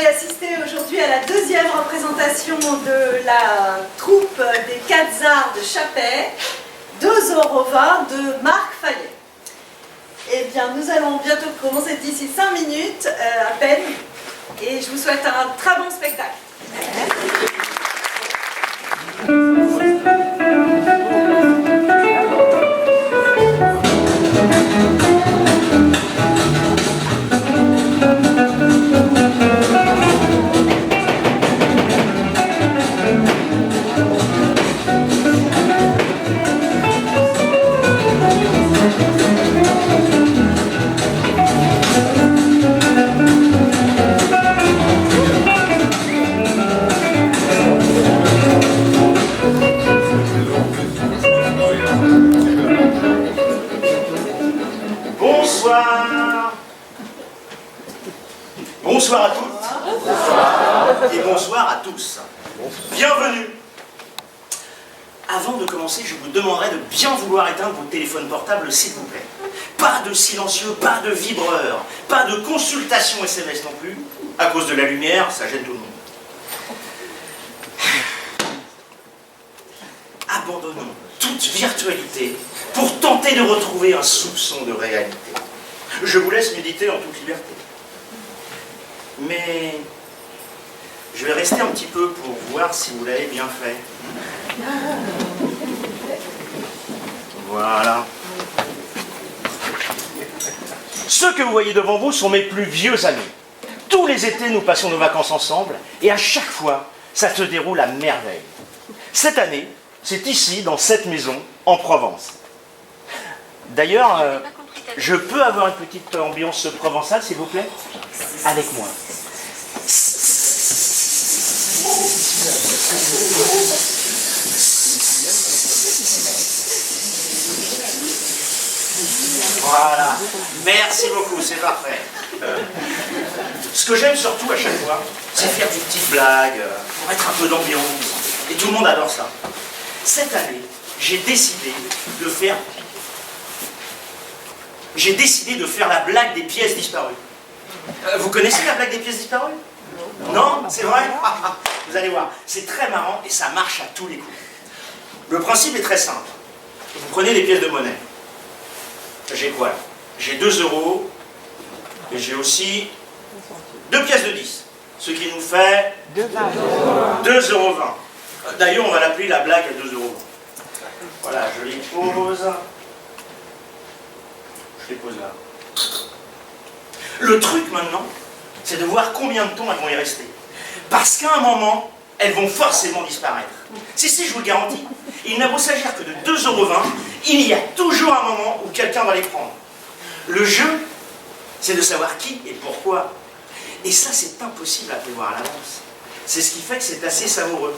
allez assister aujourd'hui à la deuxième représentation de la troupe des 4 arts de Chappey, de Zorova, de Marc Fayet. Eh bien, nous allons bientôt commencer d'ici 5 minutes à peine, et je vous souhaite un très bon spectacle. Bonsoir à toutes et bonsoir à tous. Bienvenue. Avant de commencer, je vous demanderai de bien vouloir éteindre vos téléphones portables, s'il vous plaît. Pas de silencieux, pas de vibreur, pas de consultation SMS non plus. À cause de la lumière, ça gêne tout le monde. Abandonnons toute virtualité pour tenter de retrouver un soupçon de réalité. Je vous laisse méditer en toute liberté. Mais je vais rester un petit peu pour voir si vous l'avez bien fait. Voilà. Ceux que vous voyez devant vous sont mes plus vieux amis. Tous les étés, nous passons nos vacances ensemble et à chaque fois, ça se déroule à merveille. Cette année, c'est ici, dans cette maison, en Provence. D'ailleurs, je peux avoir une petite ambiance provençale, s'il vous plaît? Avec moi. Voilà. Merci beaucoup, c'est parfait. Ce que j'aime surtout à chaque fois, c'est faire des petites blagues, pour mettre un peu d'ambiance. Et tout le monde adore ça. Cette année, j'ai décidé de faire la blague des pièces disparues. Vous connaissez la blague des pièces disparues? Non, c'est vrai? Vous allez voir, c'est très marrant et ça marche à tous les coups. Le principe est très simple. Vous prenez des pièces de monnaie. J'ai quoi là? J'ai 2 euros et j'ai aussi 2 pièces de 10. Ce qui nous fait 2,20 euros. D'ailleurs, on va l'appeler la blague à 2 euros. Voilà, je les pose. Je les pose là. Le truc maintenant, c'est de voir combien de temps elles vont y rester. Parce qu'à un moment, elles vont forcément disparaître. Si, je vous le garantis. Il n'a beau s'agir que de 2,20 euros, il y a toujours un moment où quelqu'un va les prendre. Le jeu, c'est de savoir qui et pourquoi. Et ça, c'est impossible à prévoir à l'avance. C'est ce qui fait que c'est assez savoureux.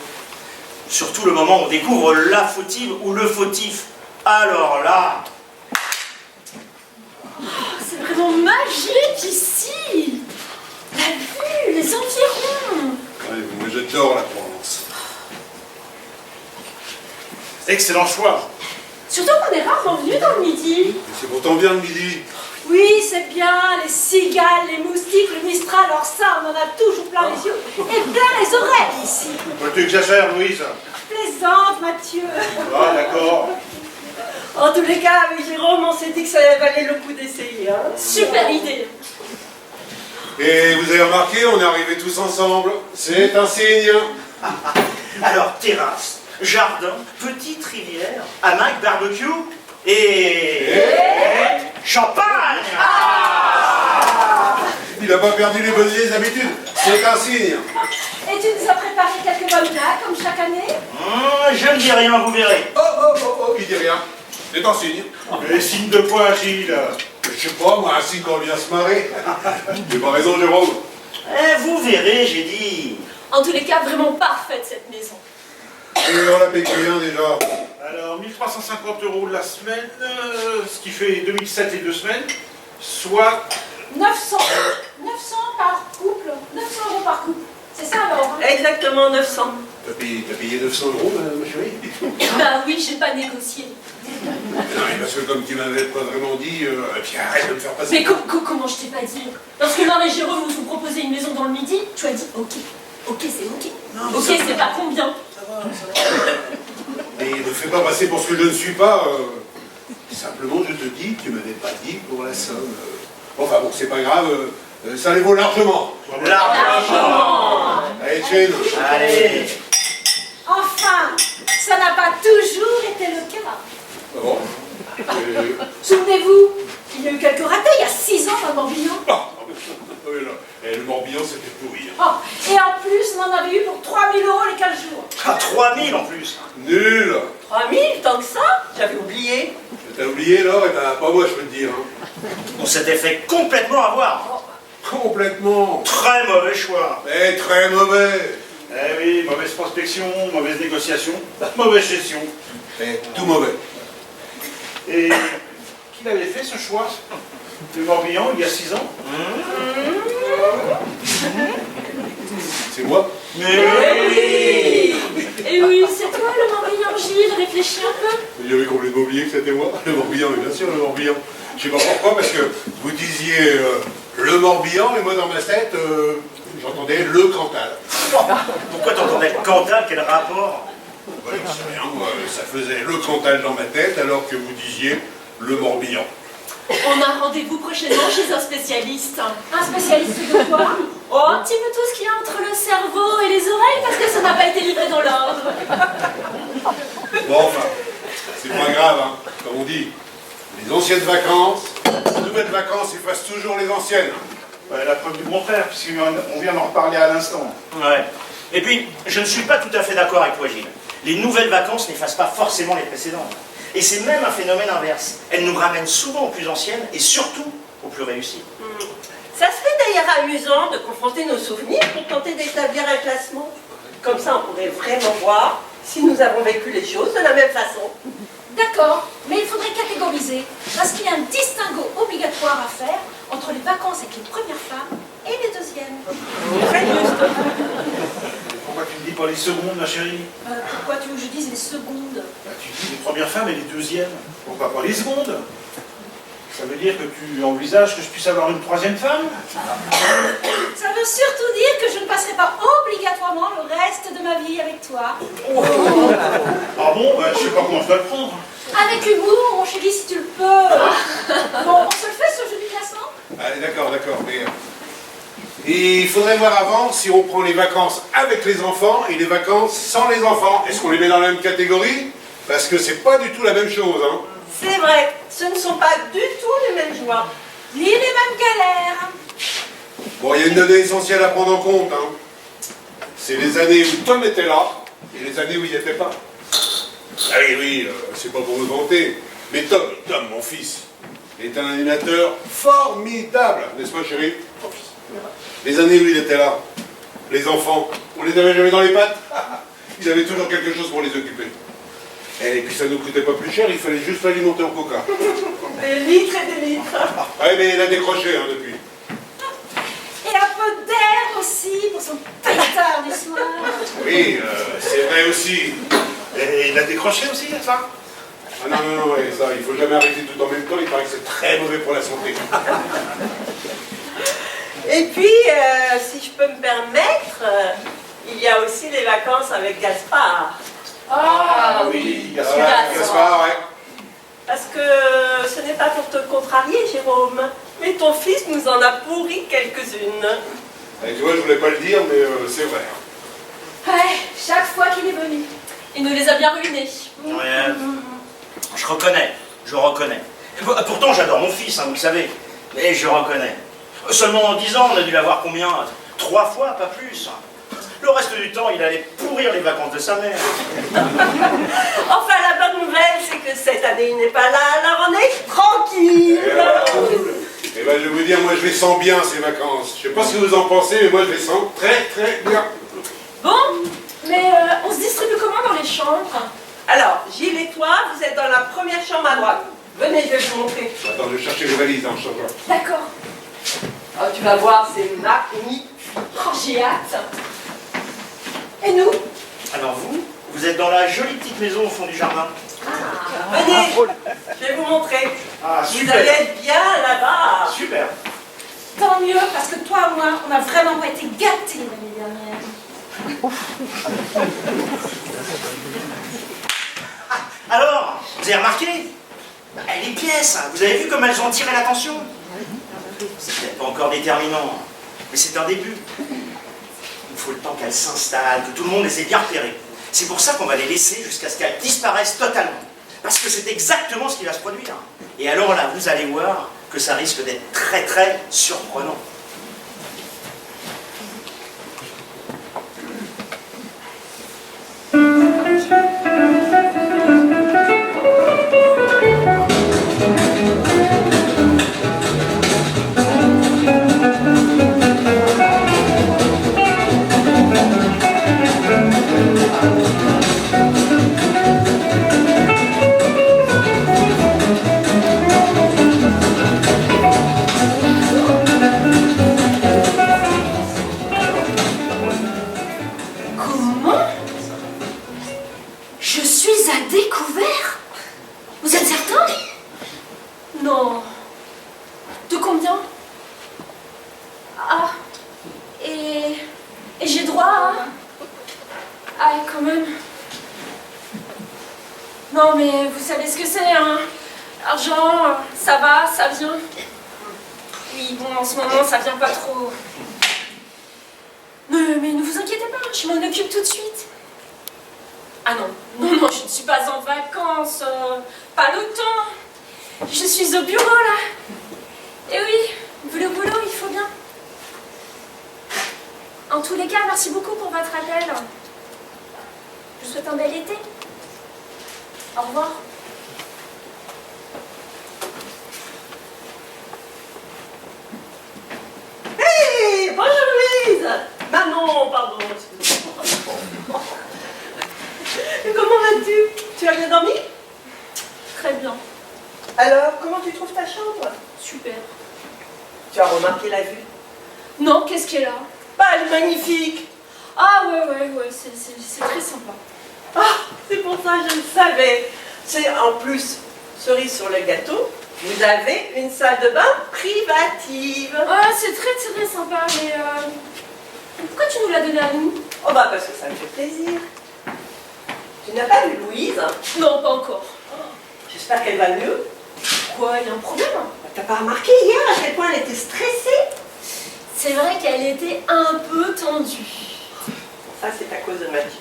Surtout le moment où on découvre la fautive ou le fautif. Alors là... C'est vraiment magique ici! La vue, les environs! Ouais, moi j'adore la Provence. Excellent choix. Surtout qu'on est rarement venu dans le midi. C'est pourtant bien le midi. Oui, c'est bien, les cigales, les moustiques, le mistral, alors ça, on en a toujours plein les yeux et plein les oreilles ici. Tu exagères, Louise. Plaisante, Mathieu. Ah, d'accord. En tous les cas, avec Jérôme, on s'est dit que ça valait le coup d'essayer. Hein. Super idée. Et vous avez remarqué, on est arrivés tous ensemble. C'est un signe. Alors, terrasse, jardin, petite rivière, hamac, barbecue et... champagne. Il n'a pas perdu les bonnes vieilles habitudes. C'est un signe. Et tu nous as préparé quelques bonnes blagues, comme chaque année? Je ne dis rien, vous verrez. Oh, il dit rien. C'est un signe. Les signes de quoi, Gilles? Je sais pas, moi, un signe qu'on vient se marrer. J'ai pas raison, Jérôme. Vous verrez, j'ai dit. En tous les cas, vraiment parfaite cette maison. Et on la paye combien déjà? Alors, 1350 € la semaine, ce qui fait 2007 et 2 semaines, soit... 900 par couple, 900 € par couple. C'est ça alors? Exactement 900. T'as payé 900 €, ma chérie? Bah oui, j'ai pas négocié. Non, mais parce que comme tu m'avais pas vraiment dit, puis arrête de me faire passer. Mais comment je t'ai pas dit? Lorsque Marie et Jérôme vous ont proposé une maison dans le Midi, tu as dit ok. Ok, c'est ok. Non, Ok, ça va. c'est pas combien? Et ne fais pas passer pour ce que je ne suis pas. Simplement, je te dis que tu m'avais pas dit pour la somme. Enfin bon, c'est pas grave, ça les vaut largement. Largement. Allez, Chen. Allez. Enfin, ça n'a pas toujours été le cas. Ah bon Souvenez-vous, il y a eu quelques ratés il y a 6 ans dans le Morbihan. Oui, là. Et le Morbihan, c'était pourri. Hein. Oh, et en plus, on en avait eu pour 3 000 € les 15 jours. Ah, 3000 en plus. Nul. 3 000, tant que ça? J'avais oublié. T'as oublié, là? Eh ben, pas moi, je peux te dire. Hein. On s'était fait complètement avoir. Complètement. Très mauvais choix. Eh, très mauvais. Eh oui, mauvaise prospection, mauvaise négociation, mauvaise gestion. Eh, tout mauvais. Et qui l'avait fait ce choix? Le Morbihan, il y a 6 ans? C'est moi? Mais Et oui, c'est toi le Morbihan, Gilles, réfléchis un peu. J'avais complètement oublié que c'était moi. Le Morbihan, mais bien sûr, le Morbihan. Je sais pas pourquoi, parce que vous disiez le Morbihan, et moi dans ma tête, j'entendais le Cantal. pourquoi t'entendais Cantal? Quel rapport? Ouais, j'en sais rien, moi, ça faisait le Cantal dans ma tête, alors que vous disiez le Morbihan. On a rendez-vous prochainement chez un spécialiste. Un spécialiste de quoi? Oh, un petit peu tout ce qu'il y a entre le cerveau et les oreilles, parce que ça n'a pas été livré dans l'ordre. Bon, enfin, c'est pas grave, hein, comme on dit. Les anciennes vacances, les nouvelles vacances effacent toujours les anciennes. Ouais, la preuve du contraire, puisqu'on vient d'en reparler à l'instant. Ouais. Et puis, je ne suis pas tout à fait d'accord avec toi, Gilles. Les nouvelles vacances n'effacent pas forcément les précédentes. Et c'est même un phénomène inverse. Elles nous ramènent souvent aux plus anciennes et surtout aux plus réussies. Ça serait d'ailleurs amusant de confronter nos souvenirs pour tenter d'établir un classement. Comme ça, on pourrait vraiment voir si nous avons vécu les choses de la même façon. D'accord, mais il faudrait catégoriser, parce qu'il y a un distinguo obligatoire à faire entre les vacances avec les premières femmes et les deuxièmes. Très juste. Pourquoi tu ne dis pas les secondes, ma chérie? Pourquoi tu veux que je dise les secondes? Bah, tu dis les premières femmes et les deuxièmes. Pourquoi pas les secondes? Ça veut dire que tu envisages que je puisse avoir une troisième femme? Ça veut surtout dire que je ne passerai pas obligatoirement le reste de ma vie avec toi. Ah bon? Bah, je sais pas comment je dois le prendre. Avec humour, mon chéri, si tu le peux. Bon, on se le fait ce jeu du classement? Allez, d'accord, mais... Et il faudrait voir avant si on prend les vacances avec les enfants et les vacances sans les enfants. Est-ce qu'on les met dans la même catégorie? Parce que c'est pas du tout la même chose, hein. C'est vrai, ce ne sont pas du tout les mêmes joies. Ni les mêmes galères. Bon, il y a une donnée essentielle à prendre en compte, hein. C'est les années où Tom était là et les années où il n'y était pas. Ah oui, c'est pas pour me vanter, mais Tom, mon fils, est un animateur formidable, n'est-ce pas, chérie? Les années où il était là, les enfants, on les avait jamais dans les pattes. Ils avaient toujours quelque chose pour les occuper. Et puis ça ne nous coûtait pas plus cher, il fallait juste l'alimenter en coca. Des litres et des litres. Ouais, mais il a décroché, hein, depuis. Et un peu d'air aussi pour son pétard du soir. Oui, c'est vrai aussi. Et il a décroché aussi, ça? Ah non, ouais, ça, il faut jamais arrêter tout en même temps, il paraît que c'est très mauvais pour la santé. Et puis, si je peux me permettre, il y a aussi les vacances avec Gaspard. Ah oui, Ouais, Gaspard, ouais. Parce que ce n'est pas pour te contrarier, Jérôme, mais ton fils nous en a pourri quelques-unes. Et tu vois, je voulais pas le dire, mais c'est vrai. Ouais, chaque fois qu'il est venu, il nous les a bien ruinés. Ouais. Je reconnais. Pourtant, j'adore mon fils, hein, vous le savez. Mais je reconnais. Seulement en 10 ans, on a dû l'avoir combien? 3 fois, pas plus. Le reste du temps, il allait pourrir les vacances de sa mère. Enfin, la bonne nouvelle, c'est que cette année, il n'est pas là, alors on est tranquille. Et ben, je vais vous dire, moi, je les sens bien, ces vacances. Je sais pas ce que vous en pensez, mais moi, je les sens très, très bien. Bon, mais on se distribue comment dans les chambres? Alors, Gilles et toi, vous êtes dans la première chambre à droite. Venez, je vais vous montrer. Attends, je vais chercher les valises, hein, je change. D'accord. Oh, tu vas voir, c'est magnifique. Oh, j'ai hâte. Et nous? Alors vous êtes dans la jolie petite maison au fond du jardin. Venez, je vais vous montrer. Ah, Vous super. allez être bien là-bas. Super. Tant mieux, parce que toi et moi, on n'a vraiment pas été gâtés l'année dernière. Alors, vous avez remarqué? Les pièces, vous avez vu comme elles ont attiré l'attention? C'est peut-être pas encore déterminant, mais c'est un début. Il faut le temps qu'elles s'installent, que tout le monde les ait bien repérées. C'est pour ça qu'on va les laisser jusqu'à ce qu'elles disparaissent totalement. Parce que c'est exactement ce qui va se produire. Et alors là, vous allez voir que ça risque d'être très très surprenant. Comment? Je suis à découvert? Vous êtes certain? Non. De combien? Ah. Et j'ai droit à... Ah, quand même. Non, mais vous savez ce que c'est, hein? L'argent, ça va, ça vient. Oui, bon, en ce moment, ça vient pas trop. Mais ne vous inquiétez pas, je m'en occupe tout de suite. Ah non, non, je ne suis pas en vacances, pas le temps. Je suis au bureau, là. Et oui, le boulot, il faut bien. En tous les cas, merci beaucoup pour votre appel. Je vous souhaite un bel été. Au revoir. Hey, bonjour Louise. Manon, pardon. Excusez-moi. Comment vas-tu? Tu as bien dormi? Très bien. Alors, comment tu trouves ta chambre? Super. Tu as remarqué la vue? Non, qu'est-ce qui est là? Bah, elle est magnifique. Ah ouais, c'est très sympa. Ah, c'est pour ça que je le savais. C'est en plus, cerise sur le gâteau, vous avez une salle de bain privative. Ah, c'est très sympa, mais pourquoi tu nous l'as donné à nous? Oh bah parce que ça me fait plaisir. Tu n'as pas vu Louise? Non, pas encore. J'espère qu'elle va mieux. Quoi, il y a un problème? T'as pas remarqué hier à quel point elle était stressée? C'est vrai qu'elle était un peu tendue. Ça c'est à cause de Mathieu.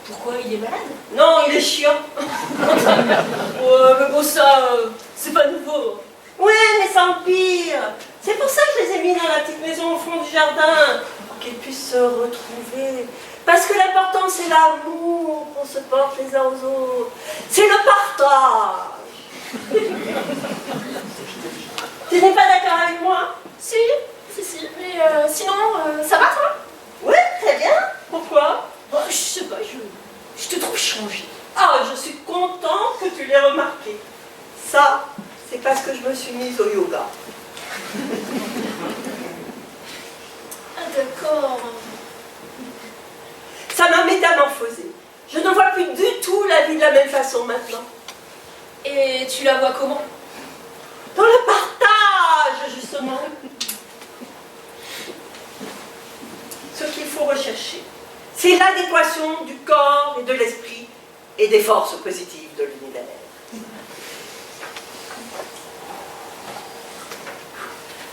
Pourquoi, il est malade? Non, il est chiant. Ouais, mais bon, ça, c'est pas nouveau. Ouais, mais ça empire. C'est pour ça que je les ai mis dans la petite maison au fond du jardin, pour qu'ils puissent se retrouver. Parce que l'important, c'est l'amour qu'on se porte les uns aux autres. C'est le partage. Tu n'es pas d'accord avec moi? Si. Mais sinon, ça va, toi? Oui, très bien. Pourquoi? Je sais pas, je te trouve changée. Ah, je suis contente que tu l'aies remarqué. Ça, c'est parce que je me suis mise au yoga. Ah, d'accord. Ça m'a métamorphosée. Je ne vois plus du tout la vie de la même façon maintenant. Et tu la vois comment? Dans le partage, justement. Ce qu'il faut rechercher, c'est l'adéquation du corps et de l'esprit et des forces positives de l'univers.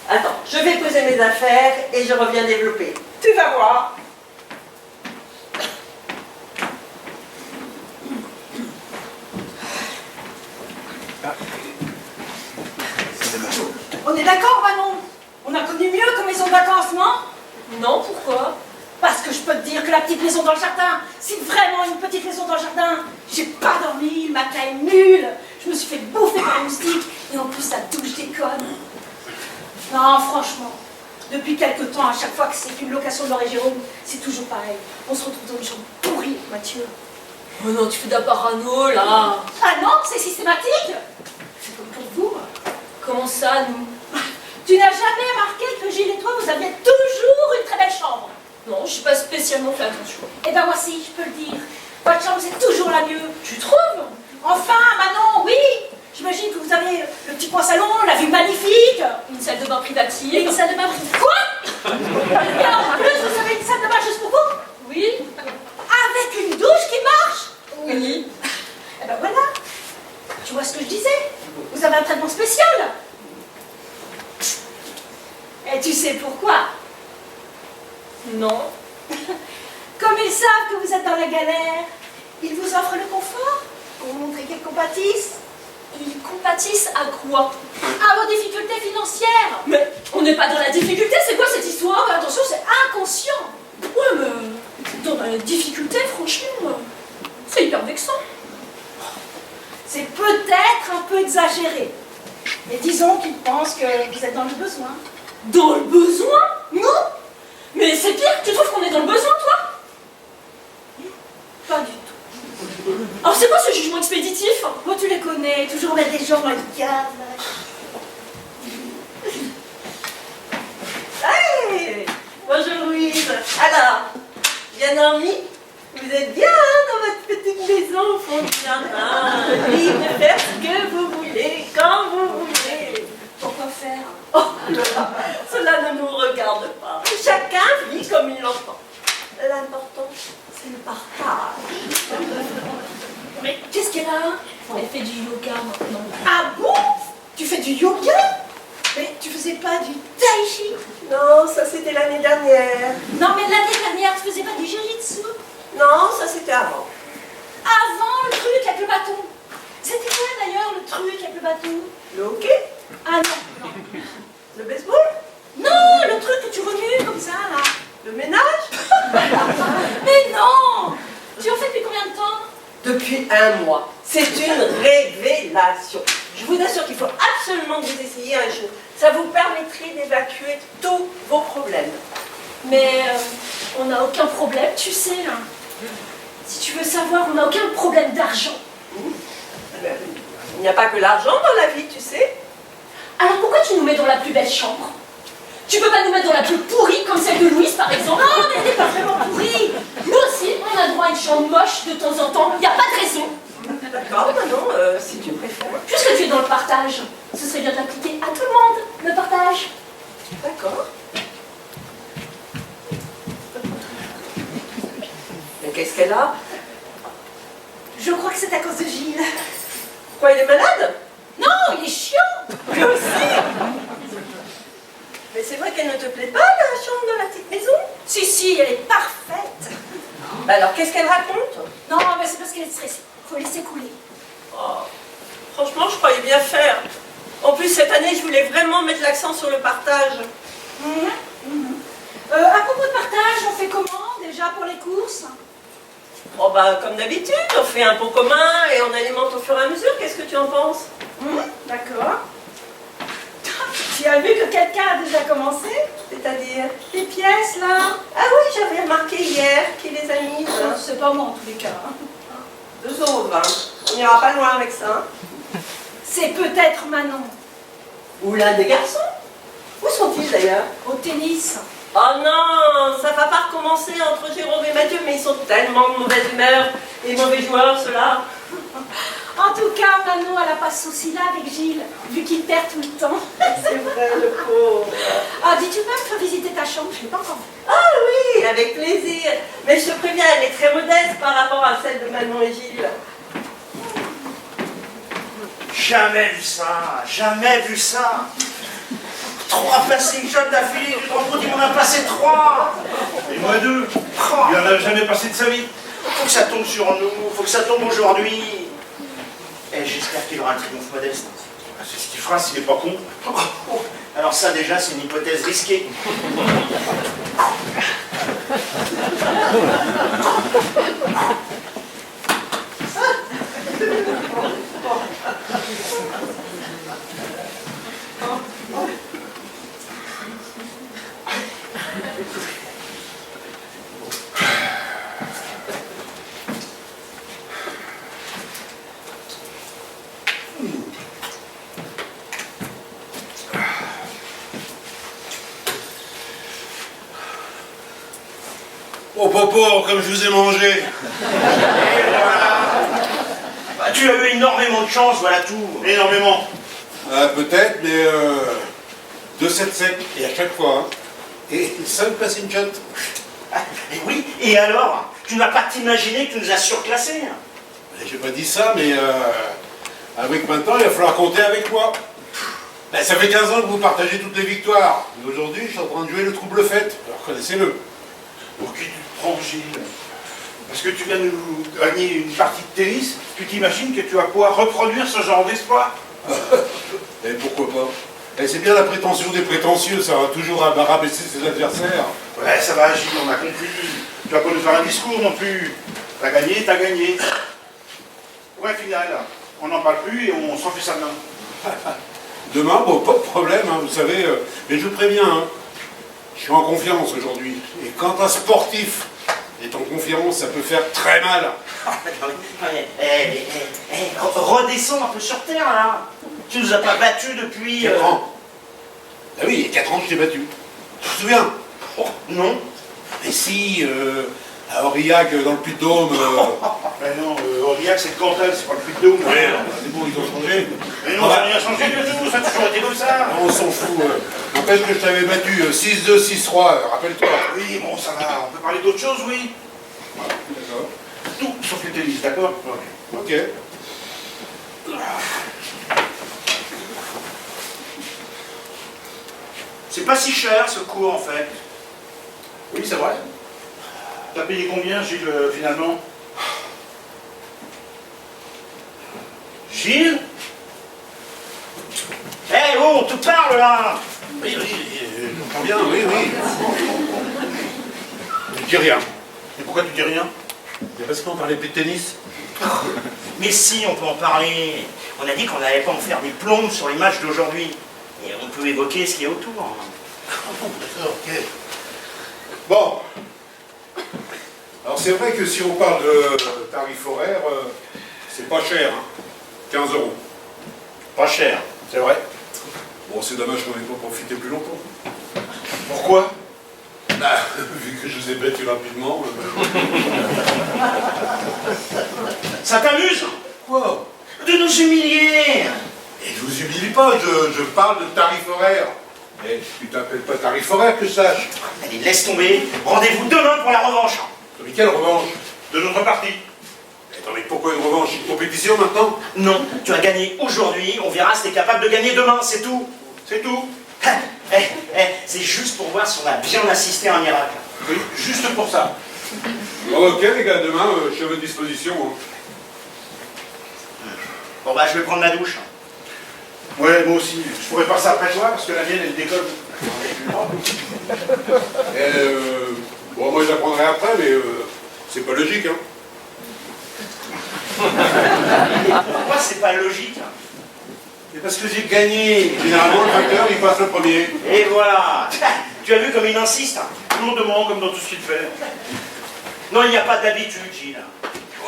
Attends, je vais poser mes affaires et je reviens développer. Tu vas voir. On est d'accord, Manon? On a connu mieux comme maison de vacances, non? Non, pourquoi? Parce que je peux te dire que la petite maison dans le jardin, c'est vraiment une petite maison dans le jardin. J'ai pas dormi, le matelas est nul, je me suis fait bouffer par un moustique, et en plus la douche déconne. Non, franchement, depuis quelque temps, à chaque fois que c'est une location de Laure et Jérôme, c'est toujours pareil. On se retrouve dans une chambre pourrie, Mathieu. Oh non, tu fais de la parano, là. Ah non, c'est systématique? C'est comme pour vous. Comment ça, nous? Tu n'as jamais remarqué que Gilles et toi, vous aviez toujours une très belle chambre? Non, je n'ai pas spécialement fait attention. Eh ben moi si, je peux le dire. Votre chambre, c'est toujours la mieux. Tu trouves? Enfin, Manon, J'imagine que vous avez le petit coin salon, la vue magnifique. Une salle de bain privative. Une salle de bain privée. Quoi? Et en plus, vous avez une salle de bain juste pour vous? Oui. Avec une douche qui marche? Oui. Eh ben voilà. Tu vois ce que je disais? Vous avez un traitement spécial. Et tu sais pourquoi? Non. Comme ils savent que vous êtes dans la galère, ils vous offrent le confort pour vous montrer qu'ils compatissent. Ils compatissent à quoi? À vos difficultés financières. Mais on n'est pas dans la difficulté, c'est quoi cette histoire? Attention, c'est inconscient. Ouais, mais dans la difficulté, franchement, c'est hyper vexant. C'est peut-être un peu exagéré. Mais disons qu'ils pensent que vous êtes dans le besoin. Dans le besoin? Non, Mais c'est pire, tu trouves qu'on est dans le besoin, toi? pas du tout. Alors c'est quoi ce jugement expéditif? Moi, tu les connais, toujours mettre des gens dans le cadre. Hey, bonjour Louise. Alors, bien dormi? Vous êtes bien dans votre petite maison au fond du jardin, libre de faire ce que vous voulez, quand vous voulez. Pourquoi faire? Oh là là, cela ne nous regarde pas. Chacun vit comme il l'entend. L'important, c'est le partage. Mais qu'est-ce qu'elle a? Elle fait du yoga maintenant. Ah bon? Tu fais du yoga? Mais tu faisais pas du tai chi? Non, ça c'était l'année dernière. Non, mais l'année dernière, tu faisais pas du jiu-jitsu? Non, ça c'était avant. Avant le truc avec le bâton. C'était quoi d'ailleurs le truc avec le bâton? Le hockey? Ah non, non. Le baseball? Non, le truc que tu remues comme ça là. Le ménage? Mais non! Tu en fais depuis combien de temps? Depuis un mois. C'est une révélation. Je vous assure qu'il faut absolument que vous essayiez un jour. Ça vous permettrait d'évacuer tous vos problèmes. Mais on n'a aucun problème, tu sais. Là. Si tu veux savoir, on n'a aucun problème d'argent. Il n'y a pas que l'argent dans la vie, tu sais. Alors pourquoi tu nous mets dans la plus belle chambre? Tu peux pas nous mettre dans la plus pourrie, comme celle de Louise par exemple? Non, mais elle n'est pas vraiment pourrie. Nous aussi, on a droit à une chambre moche de temps en temps. Il n'y a pas de raison. D'accord, maintenant, si tu préfères. Puisque tu es dans le partage, ce serait bien d'appliquer à tout le monde le partage. D'accord. Mais qu'est-ce qu'elle a? Je crois que c'est à cause de Gilles. Quoi, il est malade? Non, il est chiant. Lui aussi. Mais c'est vrai qu'elle ne te plaît pas, la chambre dans la petite maison? Si, si, elle est parfaite. Bah alors, qu'est-ce qu'elle raconte? Non, mais c'est parce qu'elle est stressée. Faut laisser couler. Oh, franchement, je croyais bien faire. En plus, cette année, je voulais vraiment mettre l'accent sur le partage. À propos de partage, on fait comment déjà pour les courses? Oh bah, comme d'habitude, on fait un pot commun et on alimente au fur et à mesure. Qu'est-ce que tu en penses? D'accord. Tu as vu que quelqu'un a déjà commencé? C'est-à-dire? Les pièces là? Ah oui, j'avais remarqué hier qui les a mises. C'est pas moi en tous les cas. 2,20 €. On n'ira pas loin avec ça. C'est peut-être Manon. Ou l'un des garçons. Où sont-ils d'ailleurs? Au tennis. Oh non, ça va pas recommencer entre Jérôme et Mathieu, mais ils sont tellement de mauvaise humeur et mauvais joueurs, ceux-là. En tout cas, Manon, elle n'a pas ce souci-là avec Gilles, vu qu'il perd tout le temps. C'est vrai, le pauvre. Ah, dis-tu peux me faire visiter ta chambre? Je ne l'ai pas encore vue. Ah oui, avec plaisir. Mais je te préviens, elle est très modeste par rapport à celle de Manon et Gilles. Jamais vu ça, jamais vu ça. 3 passing shots d'affilée, vendredi on a passé 3. Et moi 2. Il en a jamais passé de sa vie. Faut que ça tombe sur nous, faut que ça tombe aujourd'hui. Et j'espère qu'il aura un triomphe modeste. C'est ce qu'il fera s'il n'est pas con. Alors ça déjà c'est une hypothèse risquée. Oh Popo, comme je vous ai mangé. Ah, tu as eu énormément de chance, voilà tout. Énormément. Peut-être, mais 2-7-7, et à chaque fois, hein. Et ça me passe une chatte. Ah, et oui, et alors? Tu n'as pas t'imaginer que tu nous as surclassés? J'ai pas dit ça, mais avec maintenant, il va falloir compter avec moi. Ben, ça fait 15 ans que vous partagez toutes les victoires. Mais aujourd'hui, je suis en train de jouer le trouble fête. Alors connaissez-le. Pour qui tu te prends, Gilles? Parce que tu viens de nous gagner une partie de tennis, tu t'imagines que tu vas pouvoir reproduire ce genre d'espoir? Et pourquoi pas? Et c'est bien la prétention des prétentieux, ça va toujours rabaisser ses adversaires. Ouais, ça va, Gilles, on a compris. Tu vas pas nous faire un discours non plus. T'as gagné, t'as gagné. Ouais, final, on n'en parle plus et on s'en fait ça demain. Demain, bon, pas de problème, hein, vous savez, mais je vous préviens, hein, je suis en confiance aujourd'hui. Et quand un sportif est en confiance, ça peut faire très mal. Redescends un peu sur terre, là. Tu nous as pas battus depuis... 4 ans. Ah oui, il y a 4 ans, je t'ai battu. Tu te souviens? Oh, non. Mais si, à Aurillac, dans le Puy-de-Dôme... Mais non, Aurillac, c'est le Cantal, c'est pas le Puy-de-Dôme. Ouais, c'est bon, ils ont changé. Mais non, ça n'a rien changé du tout, ça a toujours été comme ça. On s'en fout. N'empêche que je t'avais battu 6-2, 6-3, rappelle-toi. Oui, bon, ça va, on peut parler d'autre chose, oui. D'accord. Tout sauf le tennis, d'accord? Ok. C'est pas si cher, ce cours, en fait. Oui, c'est vrai. T'as payé combien, Gilles, finalement? Gilles? Eh, oh, on te parle, là. Oui, j'entends bien, oui, oui. Je dis rien. Et pourquoi tu dis rien? Parce qu'on parlait plus de tennis. Mais si, on peut en parler. On a dit qu'on n'allait pas en faire des plombes sur les matchs d'aujourd'hui. Et on peut évoquer ce qu'il y a autour. D'accord, ok. Bon. Alors c'est vrai que si on parle de tarif horaire, c'est pas cher, hein. 15 €. Pas cher. C'est vrai. Bon, c'est dommage qu'on n'ait pas profité plus longtemps. Pourquoi? Bah, vu que je vous ai battu rapidement... Ça t'amuse Quoi? de nous humilier? Et je vous humilie pas, je parle de tarif horaire. Eh, tu t'appelles pas tarif horaire, que je sache. Allez, laisse tomber. Rendez-vous demain pour la revanche. Mais quelle revanche? De notre partie. Attends, mais pourquoi une revanche? Une compétition maintenant? Non, tu as gagné aujourd'hui. On verra si t'es capable de gagner demain, c'est tout. C'est tout. C'est juste pour voir si on a bien assisté à un miracle. Oui, juste pour ça. Bon, ok les gars, demain, je suis à votre disposition. Hein. Bon bah, je vais prendre ma douche. Ouais, moi aussi. Je pourrais passer après toi parce que la mienne, elle décolle. Bon, moi je la prendrai après, mais c'est pas logique, hein. Pourquoi c'est pas logique? C'est parce que j'ai gagné. Généralement, le vainqueur, il passe le premier. Et voilà. Tu as vu comme il insiste? Lourdement, comme dans tout ce qu'il fait. Non, il n'y a pas d'habitude, Gilles.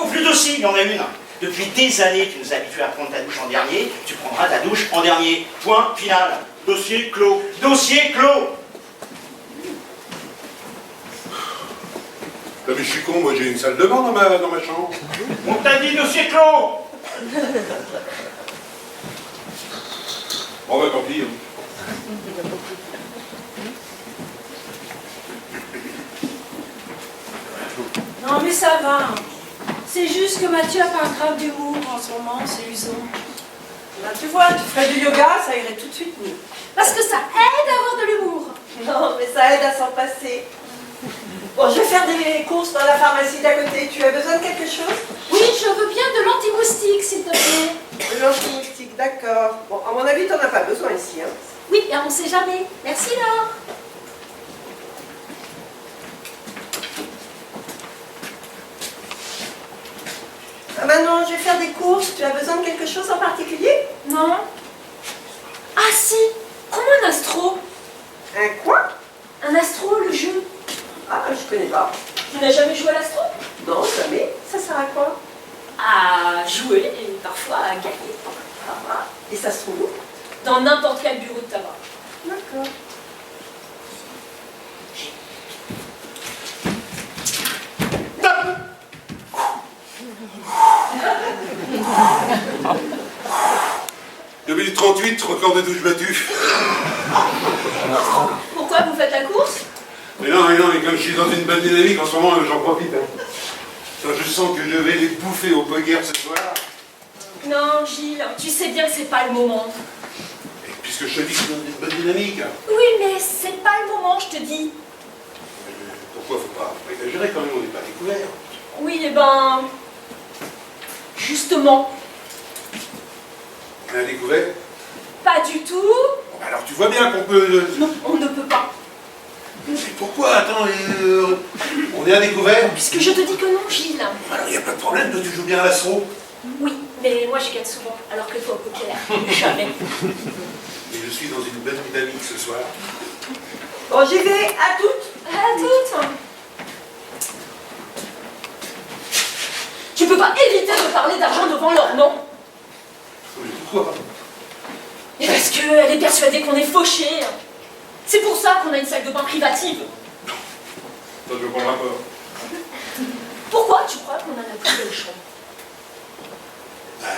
Ou plutôt si, il y en a une. Depuis des années, tu nous as habitués à prendre ta douche en dernier, tu prendras ta douche en dernier. Point final. Dossier clos. Dossier clos. Non, mais je suis con, moi j'ai une salle de bain dans ma chambre. On t'a dit dossier clos. Bon, bah tant pis. Hein. Non mais ça va. C'est juste que Mathieu a pas un grave d'humour en ce moment, c'est usant. Là, tu vois, tu ferais du yoga, ça irait tout de suite mieux. Parce que ça aide à avoir de l'humour. Non, mais ça aide à s'en passer. Bon, je vais faire des courses dans la pharmacie d'à côté. Tu as besoin de quelque chose? Oui, je veux bien de l'anti-moustique, s'il te plaît. De l'anti-moustique, d'accord. Bon, à mon avis, t'en as pas besoin ici, hein. Oui, et on sait jamais. Merci, Laure. Ah, maintenant, je vais faire des courses. Tu as besoin de quelque chose en particulier? Non. Ah si, prends-moi un astro. Un quoi? Un astro, le jeu. Ah, je connais pas. Tu n'as jamais joué à l'astro? Non, jamais. Ça sert à quoi? À jouer et parfois à gagner. Ah, et ça se trouve où? Dans n'importe quel bureau de tabac. D'accord. 68, record de touches battues. Pourquoi vous faites la course? Mais non, mais comme je suis dans une bonne dynamique en ce moment, j'en profite. Hein. Quand je sens que je vais les bouffer au poker ce soir. Non, Gilles, tu sais bien que c'est pas le moment. Et puisque je te dis que je suis dans une bonne dynamique. Oui, mais c'est pas le moment, je te dis. Pourquoi faut pas exagérer quand même, on n'est pas découvert. Oui, eh ben... Justement, On a découvert. pas du tout. Bon, alors tu vois bien qu'on peut... Non, on ne peut pas. Mais pourquoi? Attends, on est à découvert? Puisque je te dis que non, Gilles. Alors il n'y a pas de problème, toi tu joues bien à l'astro. Oui, mais moi je gagne souvent, alors que toi au poker, jamais. Et je suis dans une bonne dynamique ce soir. Bon, j'y vais, à toutes. À toutes. Tu peux pas éviter de parler d'argent devant l'or, non? Mais pourquoi? Mais parce qu'elle est persuadée qu'on est fauchés. C'est pour ça qu'on a une salle de bain privative. Toi je prends le rapport. Pourquoi tu crois qu'on a la plus belle chambre?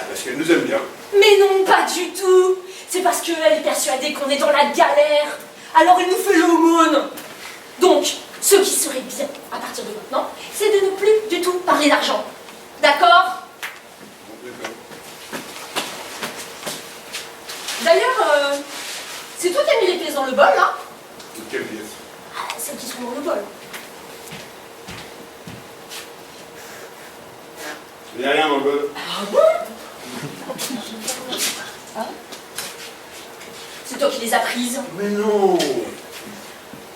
Parce qu'elle nous aime bien. Mais non, pas du tout. C'est parce qu'elle est persuadée qu'on est dans la galère. Alors elle nous fait l'aumône. Donc, ce qui serait bien, à partir de maintenant, c'est de ne plus du tout parler d'argent. D'accord? D'accord. D'ailleurs, c'est toi qui as mis les pièces dans le bol, là? Quelle pièce? Ah, celles qui sont dans le bol. Il n'y a rien dans le bol. Ah bon? C'est toi qui les as prises. Mais non.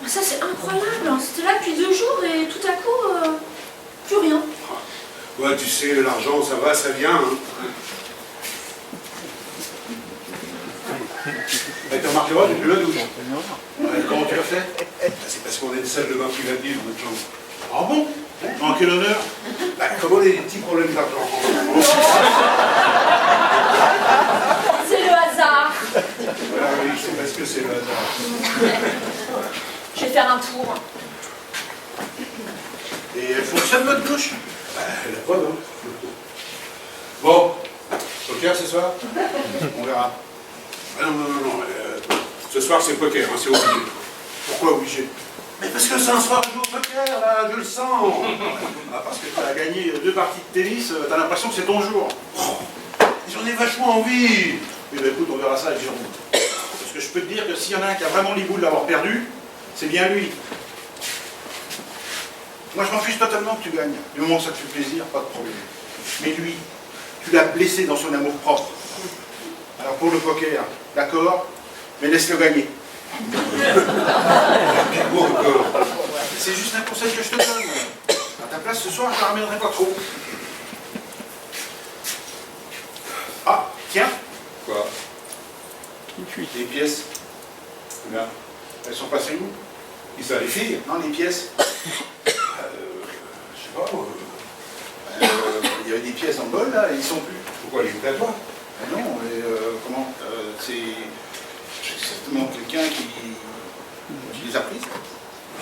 Ça, c'est incroyable. C'était là depuis 2 jours et tout à coup, plus rien. Ouais, tu sais, l'argent, ça va, ça vient. Hein. Tu remarqueras, j'ai plus la douche. Comment tu as fait? C'est parce qu'on a une salle de bain privative dans notre chambre. Ah bon? En quel honneur? Comment les petits problèmes d'argent? C'est le hasard. Voilà, oui, c'est parce que c'est le hasard. Je vais faire un tour. Et elle fonctionne votre douche? Elle a pas, non? Bon, poker ce soir? On verra. Ah non. Ce soir, c'est poker, hein, c'est obligé. Pourquoi obligé? Mais parce que c'est un soir de jour au poker, là, je le sens. Ah, parce que tu as gagné 2 parties de tennis, t'as l'impression que c'est ton jour. J'en ai vachement envie. Eh bien écoute, on verra ça avec Jérôme. Parce que je peux te dire que s'il y en a un qui a vraiment les boules d'avoir perdu, c'est bien lui. Moi je m'en fiche totalement que tu gagnes. Du moment que ça te fait plaisir, pas de problème. Mais lui, tu l'as blessé dans son amour propre. Alors pour le poker, d'accord, mais laisse-le gagner. Bon, encore. C'est juste un conseil que je te donne. À ta place, ce soir, je ne la ramènerai pas trop. Ah, tiens, Quoi? les pièces. Là. Elles sont passées où? Qui ça, les filles? Non, les pièces. Je sais pas. Il y avait des pièces dans le bol, là, et ils sont plus. Pourquoi les étaient à toi? Ah non, mais comment c'est certainement quelqu'un qui les a prises.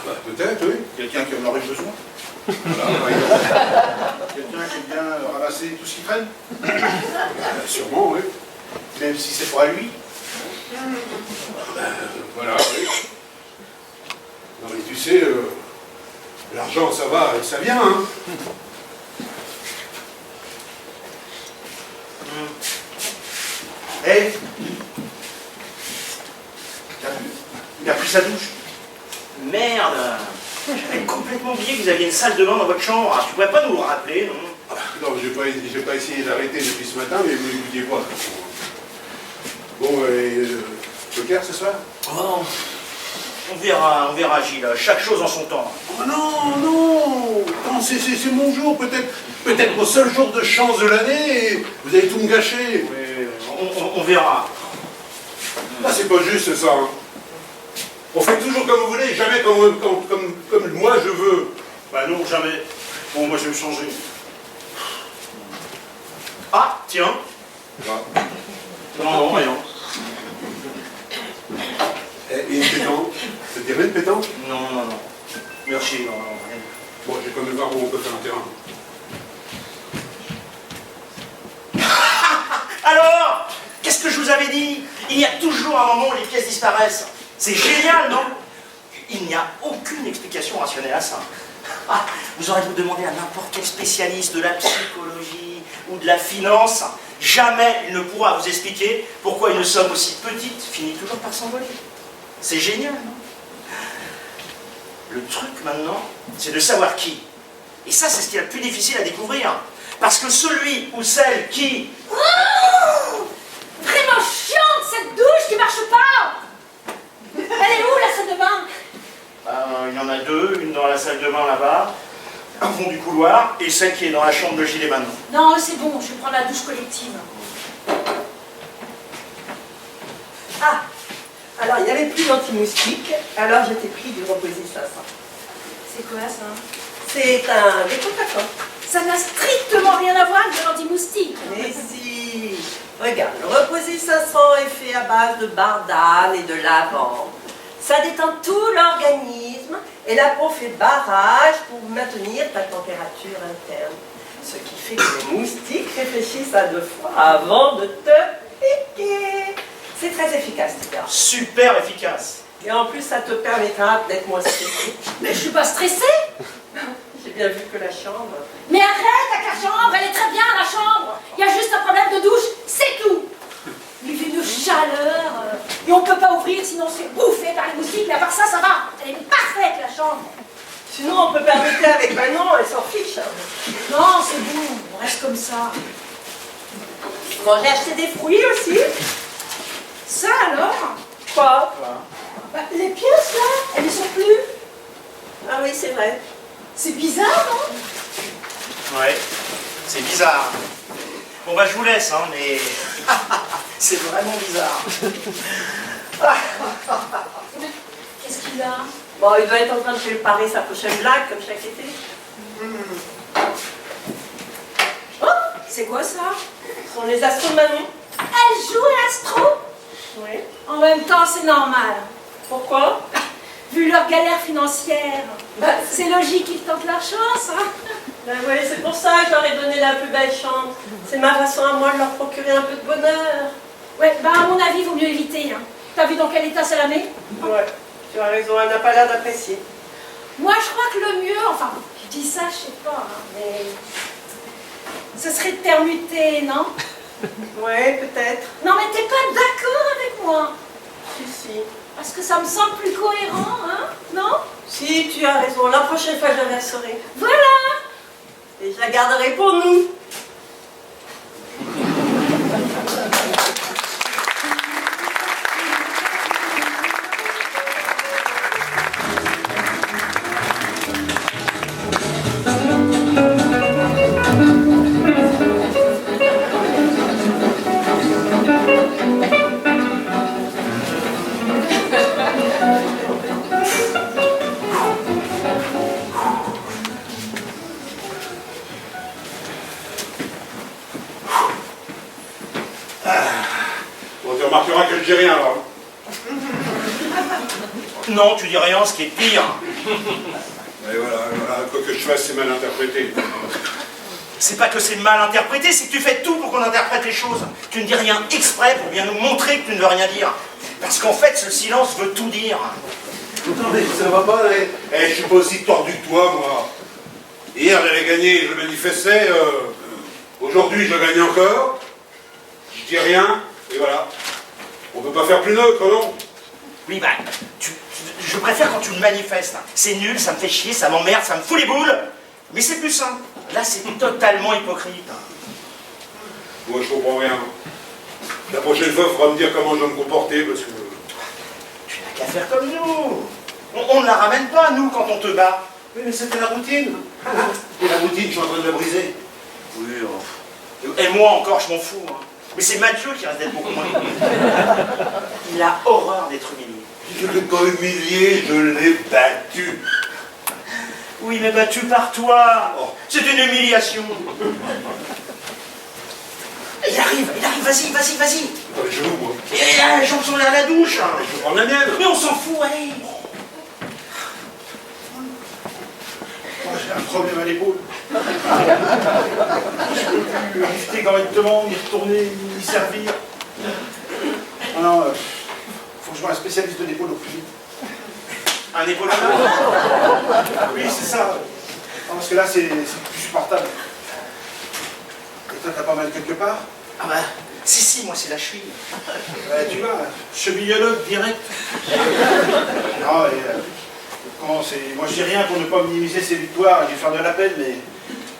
Bah, peut-être, oui. Quelqu'un qui en aurait besoin. Voilà, par exemple. Quelqu'un qui aime bien ramasser tout ce qui traîne. Sûrement, oui. Même si c'est pas à lui. Voilà, oui. Non, mais tu sais, l'argent, ça va, ça vient, hein. Hé, t'as vu? Il a pris sa douche. Merde. J'avais complètement oublié que vous aviez une salle de bain dans votre chambre. Alors, tu pourrais pas nous le rappeler, non? Ah, non, j'ai pas essayé d'arrêter depuis ce matin, mais vous n'écoutiez pas. Bon, poker ce soir? Oh, on verra, Gilles. Chaque chose en son temps. Oh non, c'est mon jour, peut-être mon seul jour de chance de l'année, et vous allez tout me gâcher. Mais on verra. Là, c'est pas juste ça. Hein. On fait toujours comme vous voulez, jamais comme moi je veux. Bah non, jamais. Bon, moi je vais me changer. Ah, tiens. Non, rien. Et une pétanque? Ça te dirait une pétanque? Non. Merci, non, rien. Bon, je vais quand même voir où on peut faire un terrain. Alors, qu'est-ce que je vous avais dit? Il y a toujours un moment où les pièces disparaissent. C'est génial, non? Il n'y a aucune explication rationnelle à ça. Ah, vous aurez vous demandé à n'importe quel spécialiste de la psychologie ou de la finance, jamais il ne pourra vous expliquer pourquoi une somme aussi petite finit toujours par s'envoler. C'est génial, non? Le truc maintenant, c'est de savoir qui. Et ça, c'est ce qui est le plus difficile à découvrir. Parce que celui ou celle qui... Oh, vraiment chiante cette douche qui marche pas. Elle est où la salle de bain? Il y en a deux, une dans la salle de bain là-bas, au fond du couloir, et celle qui est dans la chambre de Gilles maintenant. Non, c'est bon, je vais prendre la douche collective. Ah, alors il n'y avait plus d'anti-moustique, alors je t'ai pris du Reposis 500. C'est quoi ça? C'est un décontractant. Ça n'a strictement rien à voir avec de l'anti-moustique. Mais si, regarde, le Reposis 500 est fait à base de bardane et de lavande. Ça détend tout l'organisme et la peau fait barrage pour maintenir ta température interne. Ce qui fait que les moustiques réfléchissent à 2 fois avant de te piquer. C'est très efficace, tu verras. Super efficace. Et en plus, ça te permettra d'être moins stressé. Mais je suis pas stressée. J'ai bien vu que la chambre... Mais arrête avec la chambre, elle est très bien la chambre. Il y a juste un problème de douche, c'est tout. Il fait une chaleur et on peut pas ouvrir sinon on se fait bouffer par les moustiques. Mais à part ça, ça va. Elle est parfaite la chambre. Sinon, on peut permuter avec Manon, elle s'en fiche. Hein. Non, c'est bon, on reste comme ça. Bon, j'ai acheté des fruits aussi. Ça alors? Quoi? Bah, les pièces là, elles ne sont plus. Ah oui, c'est vrai. C'est bizarre, non? Ouais, c'est bizarre. Bon bah je vous laisse, hein, mais c'est vraiment bizarre. Qu'est-ce qu'il a? Bon, il doit être en train de préparer sa prochaine blague, comme chaque été. Oh, c'est quoi ça? Ce sont les astros de Manon. Elle joue à l'astro? Oui. En même temps, c'est normal. Pourquoi? Vu leur galère financière, Bah, c'est logique qu'ils tentent leur chance, hein? Ben oui, c'est pour ça que je leur ai donné la plus belle chambre. C'est ma façon à moi de leur procurer un peu de bonheur. Ouais, bah à mon avis, il vaut mieux éviter, hein. T'as vu dans quel état ça la met? Ouais, tu as raison, elle n'a pas l'air d'apprécier. Moi, je crois que le mieux, enfin, je dis ça, je sais pas, hein, mais... ce serait de permuter, non? Ouais, peut-être. Non, mais t'es pas d'accord avec moi? Si. Parce que ça me semble plus cohérent, hein? Non? Si, tu as raison. La prochaine fois, je la verserai. Voilà! Et je la garderai pour nous. Bon, tu remarqueras que je dis rien, là. Non, tu dis rien, ce qui est pire. Et voilà, quoi que je fasse, c'est mal interprété. C'est pas que c'est mal interprété, c'est que tu fais tout pour qu'on interprète les choses. Tu ne dis rien exprès pour bien nous montrer que tu ne veux rien dire. Parce qu'en fait, ce silence veut tout dire. Non mais ça va pas, là. Eh, je suis pas aussi tordu que toi, moi. Hier, j'avais gagné, je manifestais. Aujourd'hui, je gagne encore. Je dis rien, et voilà. On peut pas faire plus neutre, non? Oui, bah, je préfère quand tu le manifestes. C'est nul, ça me fait chier, ça m'emmerde, ça me fout les boules. Mais c'est plus simple. Là, c'est totalement hypocrite. Moi, je comprends rien. La prochaine fois, il faudra me dire comment je dois me comporter, parce que... Tu n'as qu'à faire comme nous. On ne la ramène pas, nous, quand on te bat. Oui, mais c'était la routine. Et la routine, je suis en train de la briser. Oui, et moi encore, je m'en fous. Hein. Mais c'est Mathieu qui reste d'être beaucoup moins. Il a horreur d'être humilié. Je ne l'ai pas humilié, je l'ai battu. Oui, mais battu par toi. Oh. C'est une humiliation. Il arrive, vas-y. Dans les genoux, moi. Et là, les jambes sont là à la douche. Je prends la mienne. Mais on s'en fout, allez. Moi, j'ai un problème à l'épaule. Je peux plus lifter correctement, ni retourner, ni servir. non, faut que je vois un spécialiste de l'épaule au plus vite. Un épaule Oui, c'est ça. Non, parce que là, c'est plus supportable. Et toi, t'as pas mal quelque part? Ah bah, si, moi c'est la cheville. Tu vois, chevillologue direct. Non, moi je dis rien pour ne pas minimiser ses victoires et lui faire de la peine, mais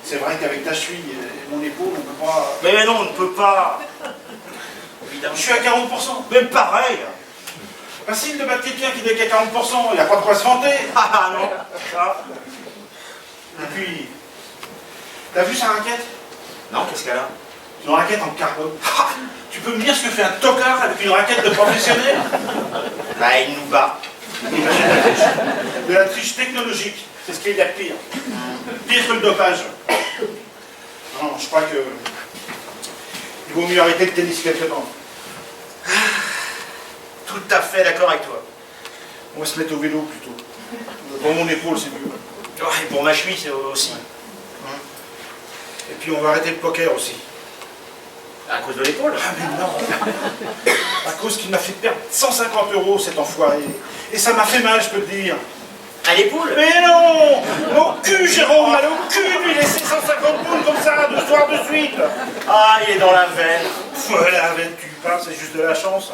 c'est vrai qu'avec ta cheville et mon épaule, on peut pas... Mais non, on ne peut pas. Évidemment. Je suis à 40%. Même pareil. Facile de battre quelqu'un qui n'est qu'à 40%, il n'y a pas de quoi se vanter. Ah non. Ah. Et puis, t'as vu sa raquette? Non, qu'est-ce qu'elle a? Une raquette en carbone. Tu peux me dire ce que fait un tocard avec une raquette de professionnel? Bah, il nous bat. De la triche technologique, c'est ce qui est de pire. Pire que le dopage. Non, je crois que il vaut mieux arrêter le tennis quelque temps. Tout à fait d'accord avec toi. On va se mettre au vélo plutôt. Pour mon épaule, c'est mieux. Oh, et pour ma cheville, c'est aussi. Et puis on va arrêter le poker aussi. À cause de l'épaule? Ah mais non. À cause qu'il m'a fait perdre 150 € cet enfoiré. Et ça m'a fait mal, je peux te dire. À l'épaule? Mais non! Mon cul, Jérôme, mal au cul de lui laisser 150 poules comme ça, 2 soirs de suite. Ah, il est dans la veine. Voilà, tu parles, c'est juste de la chance.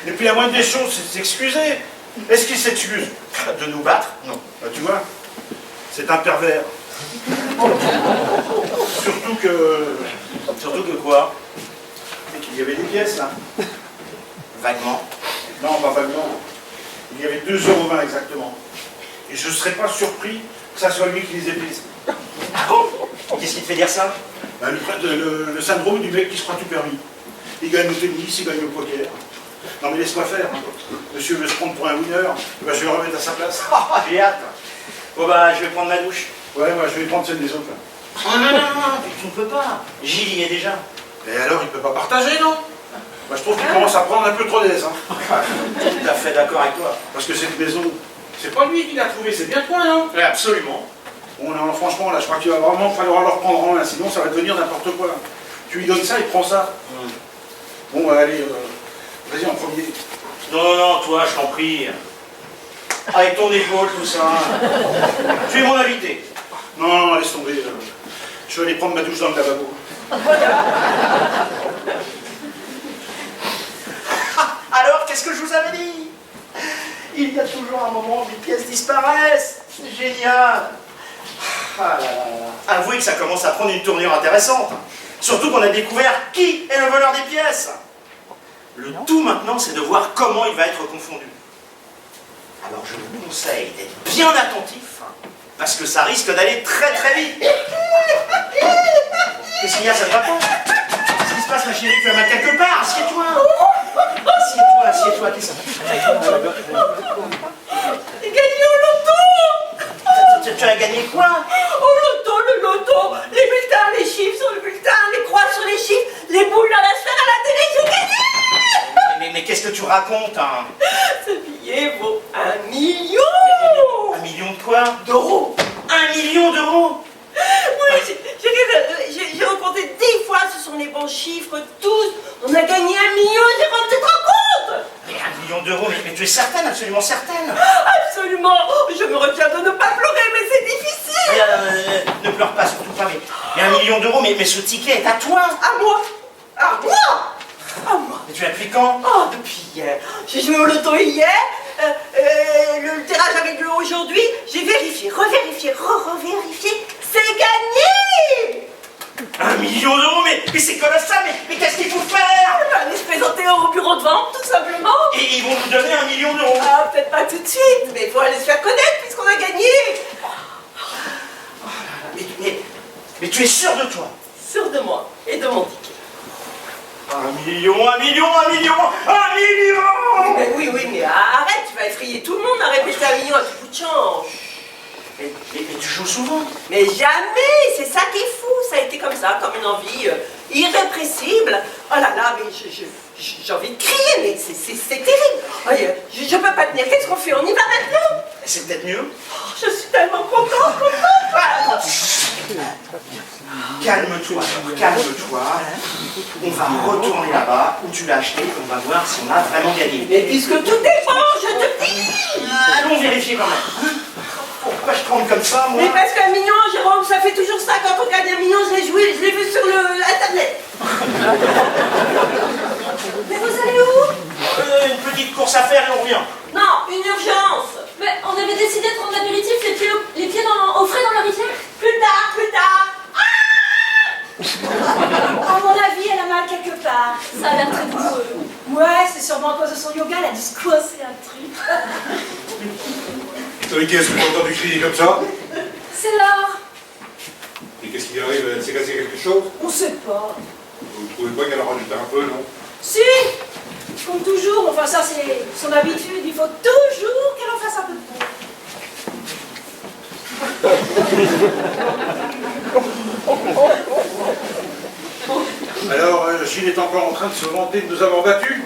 Et puis la moindre des choses, c'est de s'excuser. Est-ce qu'il s'excuse? De nous battre? Non. Bah, tu vois, c'est un pervers. Surtout que... Surtout que quoi? Et qu'il y avait des pièces, là. Vaguement. Non, pas vaguement. Il y avait 2,20 € exactement. Et je ne serais pas surpris que ça soit lui qui les ait prises. Ah bon? Qu'est-ce qui te fait dire ça? Bah, le syndrome du mec qui se croit tout permis. Il gagne au tennis, il gagne au poker. Non mais laisse-moi faire. Monsieur veut se prendre pour un winner, bah, je vais le remettre à sa place. Ah, j'ai hâte. Bon bah, je vais prendre ma douche. Ouais, moi je vais prendre celle des autres. Là. Oh non, tu ne peux pas. Gilles y est déjà. Et alors, il peut pas partager, non? Moi je trouve qu'il commence à prendre un peu trop d'aise. Hein. Tout à fait d'accord avec toi. Parce que cette maison, c'est pas lui qui l'a trouvée, c'est bien toi, non? Oui, absolument. Bon, non, franchement, là, je crois qu'il va vraiment falloir le reprendre en main, sinon ça va devenir n'importe quoi. Tu lui donnes ça, il prend ça. Bon, bah, allez, vas-y en premier. Non, toi, je t'en prie. Avec ton épaule, tout ça. Tu es mon invité. Non, laisse tomber. Je vais aller prendre ma douche dans le lavabo. Alors, qu'est-ce que je vous avais dit? Il y a toujours un moment où les pièces disparaissent. C'est génial. Ah là là là. Avouez que ça commence à prendre une tournure intéressante. Surtout qu'on a découvert qui est le voleur des pièces. Le tout maintenant, c'est de voir comment il va être confondu. Alors je vous conseille d'être bien attentif, parce que ça risque d'aller très très vite. Qu'est-ce qu'il y a, ça ne va pas? Qu'est-ce qui se passe, ma chérie? Tu as mal quelque part? Assieds-toi. Assieds-toi, qu'est-ce que ça? J'ai gagné au loto! Tu as gagné quoi? Au loto, le loto! Les bulletins, les chiffres sur le bulletin, les croix sur les chiffres, les boules dans la sphère à la télé, j'ai gagné! Mais qu'est-ce que tu racontes, hein? Ce billet vaut 1 million! 1 million de quoi? D'euros! 1 million d'euros? Oui, j'ai recompté 10 fois, ce sont les bons chiffres, tous! On a gagné 1 million, Jérôme, tu te rends compte? Mais 1 million d'euros, mais tu es certaine, absolument certaine? Absolument! Je me retiens de ne pas pleurer, mais c'est difficile! Ne pleure pas, surtout pas, mais 1 million d'euros, mais ce ticket est à toi! À moi! À moi! À moi! Mais tu l'as pris quand? Oh, depuis hier. J'ai joué au loto hier, le tirage avec le aujourd'hui, j'ai vérifié, revérifié, revérifié, c'est gagné! 1 million d'euros, mais c'est colossal, mais qu'est-ce qu'il faut faire? Aller se présenter au bureau de vente, tout simplement. Et ils vont nous donner 1 million d'euros. Ah, peut-être pas tout de suite, mais il faut aller se faire connaître puisqu'on a gagné. Mais tu es sûr de toi? Sûr de moi et de mon ticket. 1 million, 1 million, 1 million, 1 million! Mais oui, mais arrête, tu vas effrayer tout le monde à répéter 1 million à tout bout de champ. Mais tu joues souvent? Mais jamais, c'est ça qui est fou, ça a été comme ça, comme une envie irrépressible. Oh là là, mais j'ai envie de crier, mais c'est terrible. Oh, je peux pas tenir, qu'est-ce qu'on fait? On y va maintenant? C'est peut-être mieux. Oh, je suis tellement contente. calme-toi, calme-toi. On va retourner là-bas où tu l'as acheté et on va voir si on a vraiment gagné. Mais puisque tout dépend, je te dis. Allons vérifier quand même. Pourquoi je tremble comme ça, moi? Mais parce qu'un million, Jérôme, ça fait toujours ça quand on gagne un million, je l'ai joué, je l'ai vu sur l'internet. Mais vous allez où? Une petite course à faire et on revient. Non, une urgence. Mais on avait décidé de prendre l'apéritif les pieds au frais dans la rivière. Plus tard, plus tard. À mon avis, elle a mal quelque part. Ça a l'air très douloureux. Ouais, c'est sûrement à cause de son yoga, elle a dû se coincer un truc. Vous savez qu'est-ce que j'ai entendu crier comme ça? C'est là. Et qu'est-ce qui arrive? Elle s'est cassé quelque chose? On sait pas. Vous trouvez pas qu'elle a rajouté un peu, non? Si! Comme toujours, enfin ça c'est son habitude, il faut toujours qu'elle en fasse un peu de bon. Alors, Gilles est encore en train de se vanter de nous avoir battus?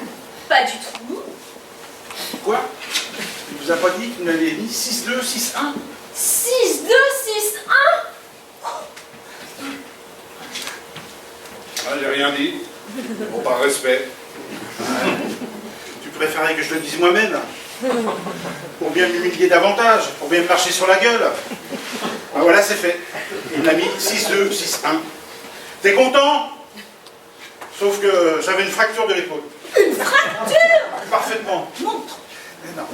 Pas du tout. Quoi? Il vous a pas dit qu'il n'avait dit 6-2, 6-1? 6-2, 6-1. Ah, j'ai rien dit. Bon, par respect. Tu préférais que je le dise moi-même? Pour bien m'humilier davantage, pour bien me marcher sur la gueule. Ah, voilà, c'est fait. Il m'a mis 6-2, 6-1. T'es content? Sauf que j'avais une fracture de l'épaule. Une fracture! Parfaitement. Montre! Mais non,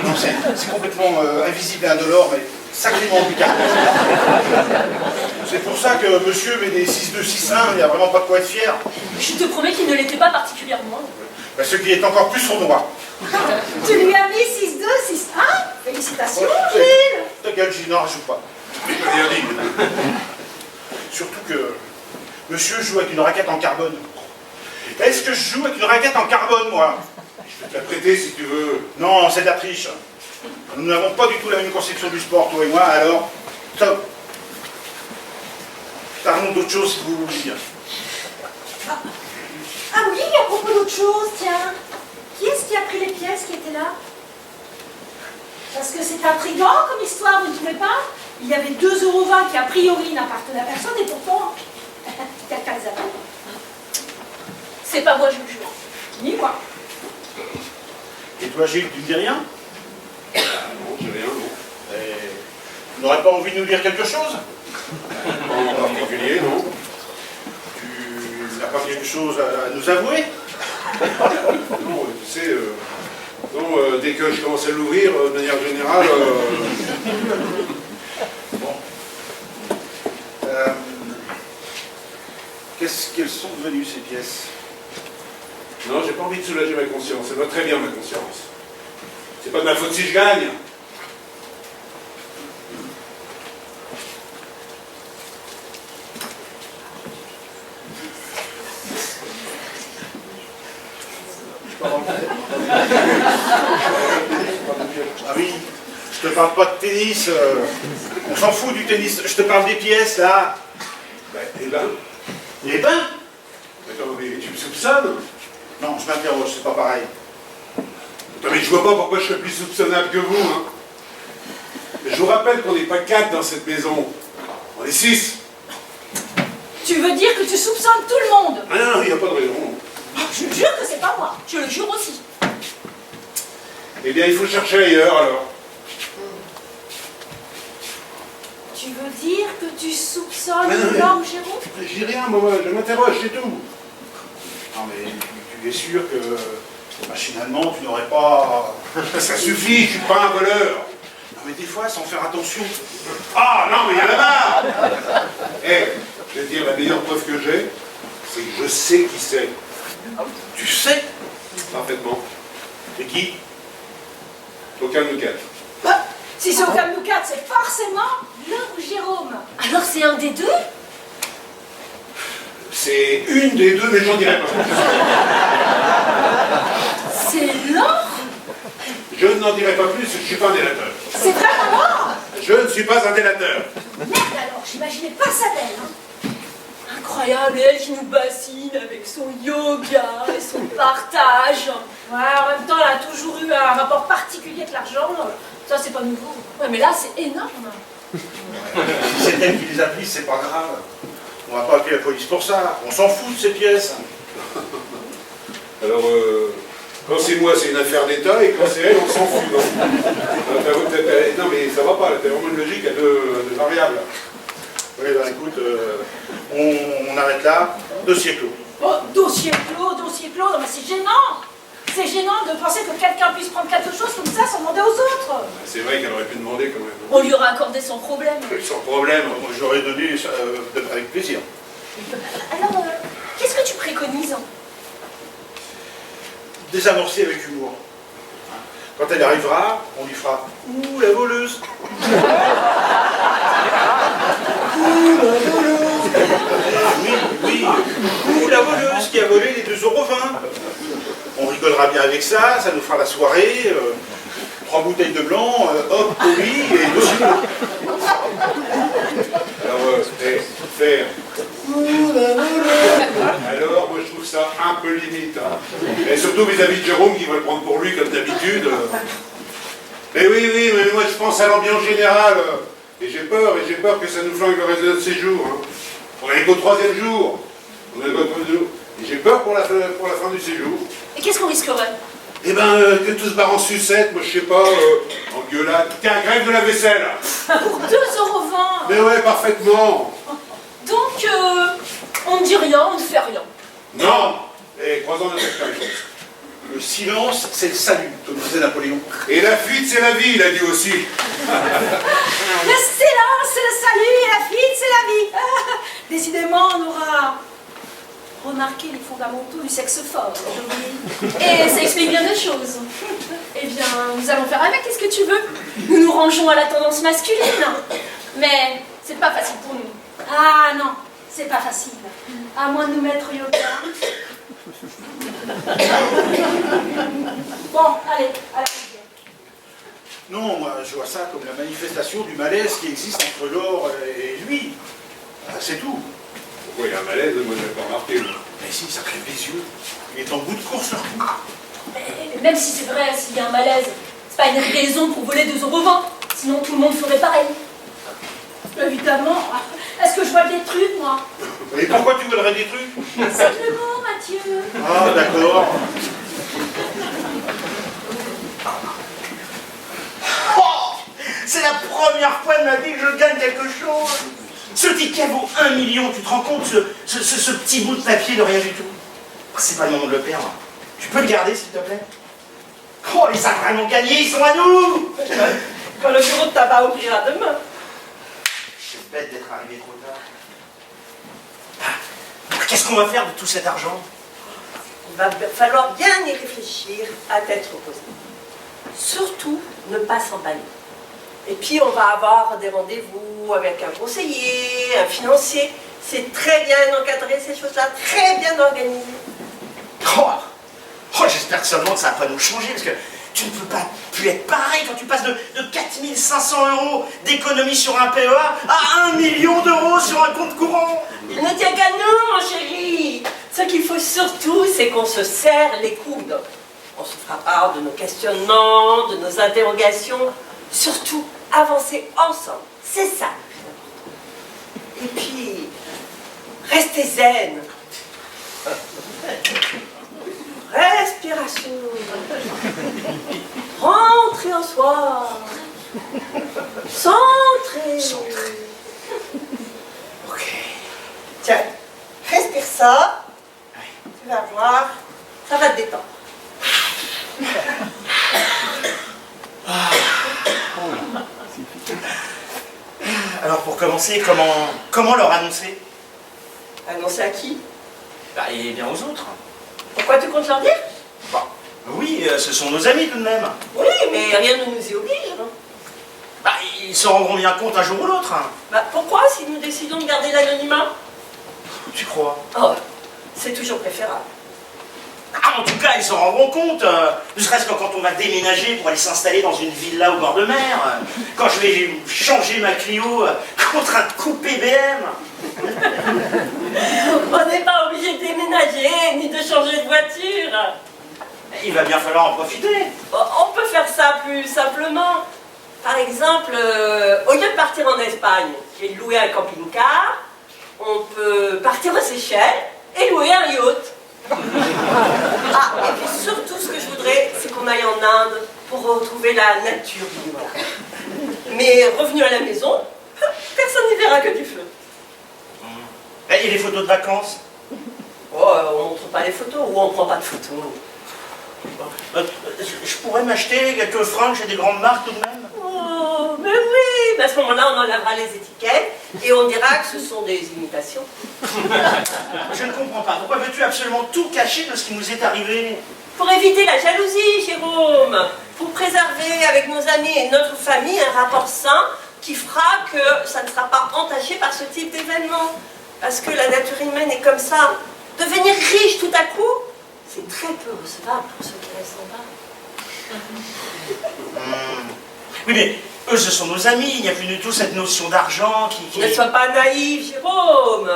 non c'est complètement invisible et indolore, mais sacrément handicapant. C'est pour ça que monsieur met des 6-2, 6-1, il n'y a vraiment pas de quoi être fier. Je te promets qu'il ne l'était pas particulièrement. Ben, ce qui est encore plus sournois. Tu lui as mis 6-2, 6-1? Félicitations, Gilles! Ta gueule, Gilles, n'en rajoute pas. Je n'ai rien dit. Surtout que monsieur joue avec une raquette en carbone. Est-ce que je joue avec une raquette en carbone, moi? Je vais te la prêter si tu veux. Non, c'est de la triche. Nous n'avons pas du tout la même conception du sport, toi et moi, alors, stop. Parlons d'autre chose, si vous voulez bien. Ah oui, à propos d'autre chose, tiens. Qui est-ce qui a pris les pièces qui étaient là? Parce que c'est intriguant comme histoire, vous ne trouvez pas? Il y avait 2,20 € qui a priori n'appartenaient à personne et pourtant, quelqu'un les a pris. C'est pas moi, je le jure. Ni moi. Et toi, Gilles, tu ne dis rien? Non, j'ai rien, non. Tu n'aurais pas envie de nous dire quelque chose? Pas en particulier, non. Tu n'as pas quelque chose à nous avouer? Non, tu sais, non, dès que je commence à l'ouvrir, de manière générale... Bon. Quelles sont devenues ces pièces? Non, j'ai pas envie de soulager ma conscience. Elle va très bien, ma conscience. C'est pas de ma faute si je gagne. Ah oui, je te parle pas de tennis, on s'en fout du tennis, je te parle des pièces là. Ben, eh ben, Les bains? attends, mais tu me soupçonnes? Non, je m'interroge, c'est pas pareil. Attends, mais je vois pas pourquoi je serais plus soupçonnable que vous, hein. Je vous rappelle qu'on n'est pas 4 dans cette maison. On est 6. Tu veux dire que tu soupçonnes tout le monde? Ah non, il n'y a pas de raison. Je jure que c'est pas moi. Je le jure aussi. Eh bien, il faut chercher ailleurs, alors. Tu veux dire que tu soupçonnes Mais non, mais- Laure ou Jérôme? Je dis rien, moi, je m'interroge, c'est tout. Non mais tu es sûr que machinalement tu n'aurais pas... Ça suffit, je suis pas un voleur. Non mais des fois, sans faire attention. Ah non, mais il y en a marre. Eh, je vais te dire, la meilleure preuve que j'ai, c'est que je sais qui c'est. Tu sais? Parfaitement. Et qui? Aucun de nous 4. Bah, si c'est au Camp Nou 4, c'est forcément Laure ou Jérôme. Alors c'est un des deux? C'est une des deux, mais j'en dirai pas. C'est Laure? Je n'en dirai pas plus, je ne suis pas un délateur. C'est vraiment Laure? Je ne suis pas un délateur. Merde alors, j'imaginais pas ça d'elle. Hein. Incroyable, et elle qui nous bassine avec son yoga et son partage. Ouais, en même temps, elle a toujours eu un rapport particulier avec l'argent. Ça, c'est pas nouveau. Ouais, mais là, c'est énorme. Si c'est elle qui les a pris, c'est pas grave. On va pas appeler la police pour ça. On s'en fout de ces pièces. Alors, quand c'est moi, c'est une affaire d'État, et quand c'est elle, on s'en fout, non? Non, mais ça va pas, t'as vraiment une logique à deux variables. Oui, ben écoute, on arrête là. Dossier clos. Oh, dossier clos, non mais c'est gênant. C'est gênant de penser que quelqu'un puisse prendre quelque chose comme ça sans demander aux autres. C'est vrai qu'elle aurait pu demander quand même. On lui aurait accordé sans problème. Sans problème. Moi, j'aurais donné avec plaisir. Alors, qu'est-ce que tu préconises? Désamorcer avec humour. Quand elle arrivera, on lui fera « Ouh, la voleuse !» Ouh, la voleuse! Oui, ouh, la voleuse qui a volé les 2,20 €. On rigolera bien avec ça, ça nous fera la soirée. 3 bouteilles de blanc, hop, au lit et dossier clos. Alors, faire. Alors, moi je trouve ça un peu limite. Hein. Et surtout vis-à-vis de Jérôme qui va le prendre pour lui comme d'habitude. Mais oui, mais moi je pense à l'ambiance générale. Et j'ai peur que ça nous flanque le reste de notre séjour. Hein. On est qu'au 3e jour. Et j'ai peur pour la fin du séjour. Et qu'est-ce qu'on risquerait? Eh ben, que tout se barre en sucette, moi je sais pas, en gueulade. Tiens, grève de la vaisselle. Pour 2,20 €. Mais ouais, parfaitement. Donc, on ne dit rien, on ne fait rien. Non. Et croisons notre expérience. Le silence, c'est le salut, comme disait Napoléon. Et la fuite, c'est la vie, il a dit aussi. Le silence, c'est le salut et la fuite, c'est la vie. Ah, décidément, on aura remarqué les fondamentaux du sexe fort aujourd'hui. Et ça explique bien des choses. Eh bien, nous allons faire avec, qu'est-ce que tu veux? Nous nous rangeons à la tendance masculine. Mais c'est pas facile pour nous. Ah non, c'est pas facile. À moins de nous mettre au yoga. Bon, allez, à la rivière. Non, moi je vois ça comme la manifestation du malaise qui existe entre Laure et lui. C'est tout. Pourquoi il y a un malaise? Moi je l'ai pas remarqué. Mais si, ça crève les yeux. Il est en bout de course leur coup. Mais même si c'est vrai, s'il y a un malaise, c'est pas une raison pour voler 2,20 €. Sinon tout le monde ferait pareil. Évidemment. Est-ce que je vois des trucs, moi? Et pourquoi tu voudrais des trucs? Simplement, Mathieu. Ah, d'accord. Oh, c'est la première fois de ma vie que je gagne quelque chose. Ce ticket vaut 1 million, tu te rends compte, ce petit bout de papier de rien du tout. C'est pas le moment de le perdre. Tu peux le garder, s'il te plaît? Oh, les a vraiment gagnés, ils sont à nous. Quand le bureau de tabac ouvrira demain. C'est bête d'être arrivé trop tard. Qu'est-ce qu'on va faire de tout cet argent? Il va falloir bien y réfléchir à tête reposée. Surtout, ne pas s'emballer. Et puis, on va avoir des rendez-vous avec un conseiller, un financier. C'est très bien encadré, ces choses-là, très bien organisé. J'espère seulement que ça va pas nous changer, parce que tu ne peux pas plus être pareil quand tu passes de 4 500 € d'économie sur un PEA à 1 million d'euros sur un compte courant. Il ne tient qu'à nous, mon chéri. Ce qu'il faut surtout, c'est qu'on se serre les coudes. On se fera part de nos questionnements, de nos interrogations. Surtout, avancer ensemble. C'est ça le plus important. Et puis, restez zen. Respiration. Rentrez en soi. Centrez. Ok. Tiens, respire ça. Tu vas voir, ça va te détendre. Alors pour commencer, comment leur annoncer? Annoncer à qui? Et bien aux autres. Pourquoi tu comptes leur dire? Bah, oui, ce sont nos amis tout de même. Oui, mais rien ne nous y oblige. Hein. Bah, ils s'en rendront bien compte un jour ou l'autre. Bah, pourquoi si nous décidons de garder l'anonymat? Tu crois? Oh, c'est toujours préférable. En tout cas, ils s'en rendront compte. Ne serait-ce que quand on va déménager pour aller s'installer dans une villa au bord de mer. Quand je vais changer ma Clio contre un coupé BM. On n'est pas obligé de déménager ni de changer de voiture. Il va bien falloir en profiter. On peut faire ça plus simplement. Par exemple, au lieu de partir en Espagne et de louer un camping-car, on peut partir aux Seychelles et louer un yacht. Ah, et puis surtout, ce que je voudrais, c'est qu'on aille en Inde pour retrouver la nature du yoga. Mais revenu à la maison, personne n'y verra que du feu. Et les photos de vacances? Oh, on montre pas les photos ou on prend pas de photos. Je pourrais m'acheter quelques fringues chez des grandes marques tout de même? Oh, mais oui, mais à ce moment-là, on enlèvera les étiquettes et on dira que ce sont des imitations. Je ne comprends pas. Pourquoi veux-tu absolument tout cacher de ce qui nous est arrivé? Pour éviter la jalousie, Jérôme, pour préserver avec nos amis et notre famille un rapport sain qui fera que ça ne sera pas entaché par ce type d'événement. Parce que la nature humaine est comme ça. Devenir riche tout à coup, c'est très peu recevable pour ceux qui restent en bas. Oui, mais eux, ce sont nos amis. Il n'y a plus du tout cette notion d'argent qui... Ne sois pas naïf, Jérôme.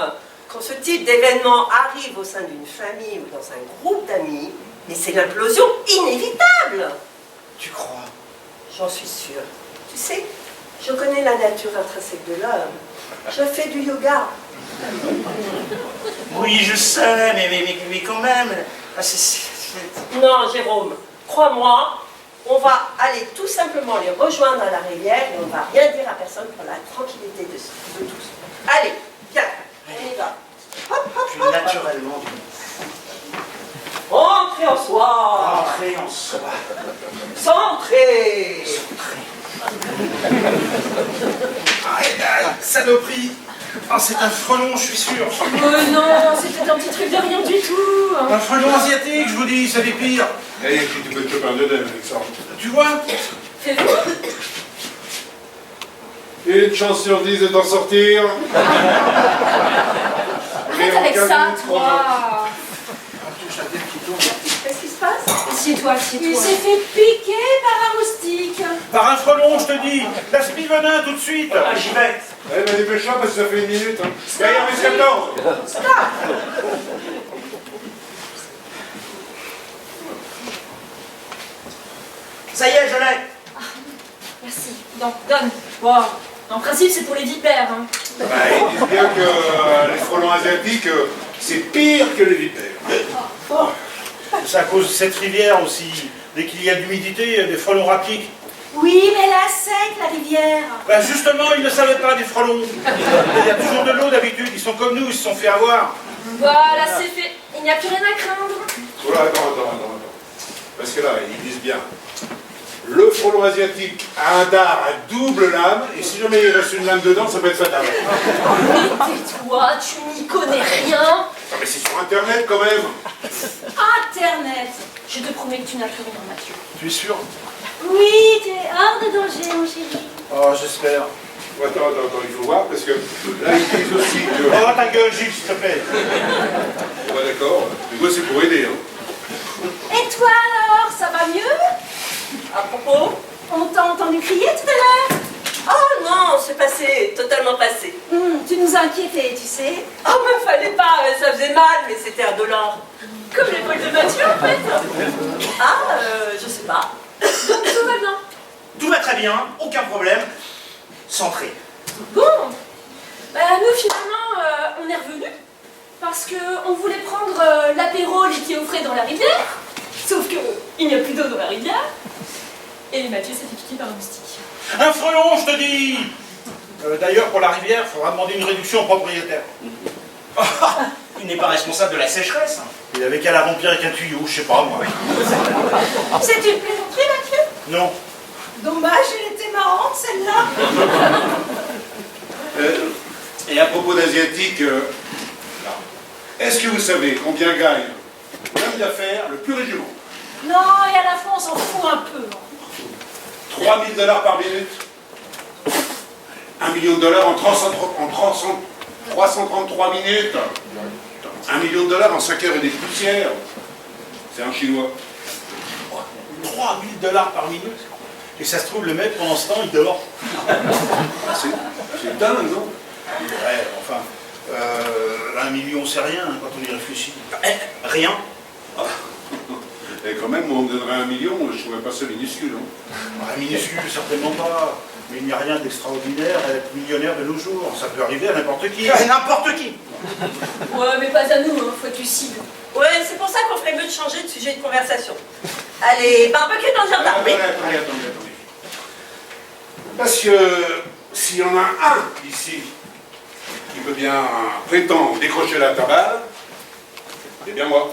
Quand ce type d'événement arrive au sein d'une famille ou dans un groupe d'amis, mais c'est l'implosion inévitable. Tu crois? J'en suis sûre. Tu sais, je connais la nature intrinsèque de l'homme. Je fais du yoga. Oui, je sais, mais quand même... Non, Jérôme, crois-moi, on va aller tout simplement les rejoindre à la rivière et on ne va rien dire à personne pour la tranquillité de tous. Allez, viens, on y va. Hop, hop, Je suis hop. naturellement... Entrez en soi. Entrer en soi. Centrez. Saloperie. Ah, c'est un frelon, je suis sûr. Oh non, c'était un petit truc de rien du tout. Un frelon asiatique, je vous dis, c'est des pires. Et puis tu peux te choper un deuxième avec ça. Tu vois? Fais-vous? Une chance sur 10 de t'en sortir. Arrête avec ça, toi. Ah, touche la tête qui tourne. Qu'est-ce qui se passe? Assieds-toi, Il assieds-toi. s'est fait piquer par un moustique. Par un frelon, je te dis. La spivenin tout de suite. Ah, j'y vais. Eh ben dépêche-toi parce que ça fait 1 minute. Hein. Derrière les 14. Ça y est, je l'ai. Merci. Donc, donne. Bon, en principe, c'est pour les vipères. Hein. Bah, ils disent bien que les frelons asiatiques, c'est pire que les vipères. C'est à cause de cette rivière aussi. Dès qu'il y a de l'humidité, des frelons rapiquent. Oui, mais la sec, la rivière. Ben justement, ils ne savaient pas des frelons. Il y a toujours de l'eau d'habitude. Ils sont comme nous, ils se sont fait avoir. Voilà, c'est fait. Il n'y a plus rien à craindre. Oh là, attends. Parce que là, ils disent bien. Le frelon asiatique a un dard à double lame, et si jamais il reste une lame dedans, ça peut être fatal. Mais tais-toi, tu n'y connais rien. Non mais c'est sur internet quand même. Internet. Je te promets que tu n'as plus rien, Mathieu. Tu es sûr? Oui, tu es hors de danger, mon chéri. Oh, j'espère. Attends, il faut voir, parce que là, ils disent aussi que... Oh, ta gueule, Gilles, s'il te plaît. Bon, bah, d'accord, mais moi c'est pour aider. Hein. Et toi alors, ça va mieux? À propos? On t'a entendu crier tout à l'heure? Oh non, c'est passé, totalement passé. Tu nous as inquiétés, tu sais. Oh, mais fallait pas, ça faisait mal, mais c'était indolore. Comme l'épaule de Mathieu, en fait. Ah, je sais pas. Donc, tout va bien. Tout va très bien, aucun problème. Centré. Bon. Bah, nous, finalement, on est revenus. Parce qu'on voulait prendre l'apéro, les pieds au frais dans la rivière. Sauf que il n'y a plus d'eau dans la rivière. Et Mathieu s'est fait piquer par un moustique. Un frelon, je te dis. D'ailleurs, pour la rivière, il faudra demander une réduction au propriétaire. Il n'est pas responsable de la sécheresse. Il avait qu'à la remplir avec un tuyau, je sais pas moi. C'est une plaisanterie, Mathieu? Non. Dommage, elle était marrante, celle-là. Et à propos d'asiatique, est-ce que vous savez combien gagne l'homme d'affaires le plus riche du monde? Non, et à la fois, on s'en fout un peu. 3 000 $ par minute. 1 million de dollars en 333 minutes. 1 million de dollars en 5 heures et des poussières. C'est un chinois. 3 000 $ par minute. Et ça se trouve, le mec, pendant ce temps, il dort. C'est dingue, non? Ouais, enfin, 1 million, c'est rien hein, quand on y réfléchit. Rien. Et quand même, moi, on me donnerait 1 million, je ne trouverais pas ça minuscule. Hein. Ouais, minuscule, certainement pas. Mais il n'y a rien d'extraordinaire à être millionnaire de nos jours. Ça peut arriver à n'importe qui. N'importe qui. Ouais, mais pas à nous, hein, faut être lucide. Ouais, c'est pour ça qu'on ferait mieux de changer de sujet de conversation. Allez, barbecue dans le jardin. Attendez. Parce que s'il y en a un ici qui veut bien prétendre décrocher la tabale, c'est bien moi.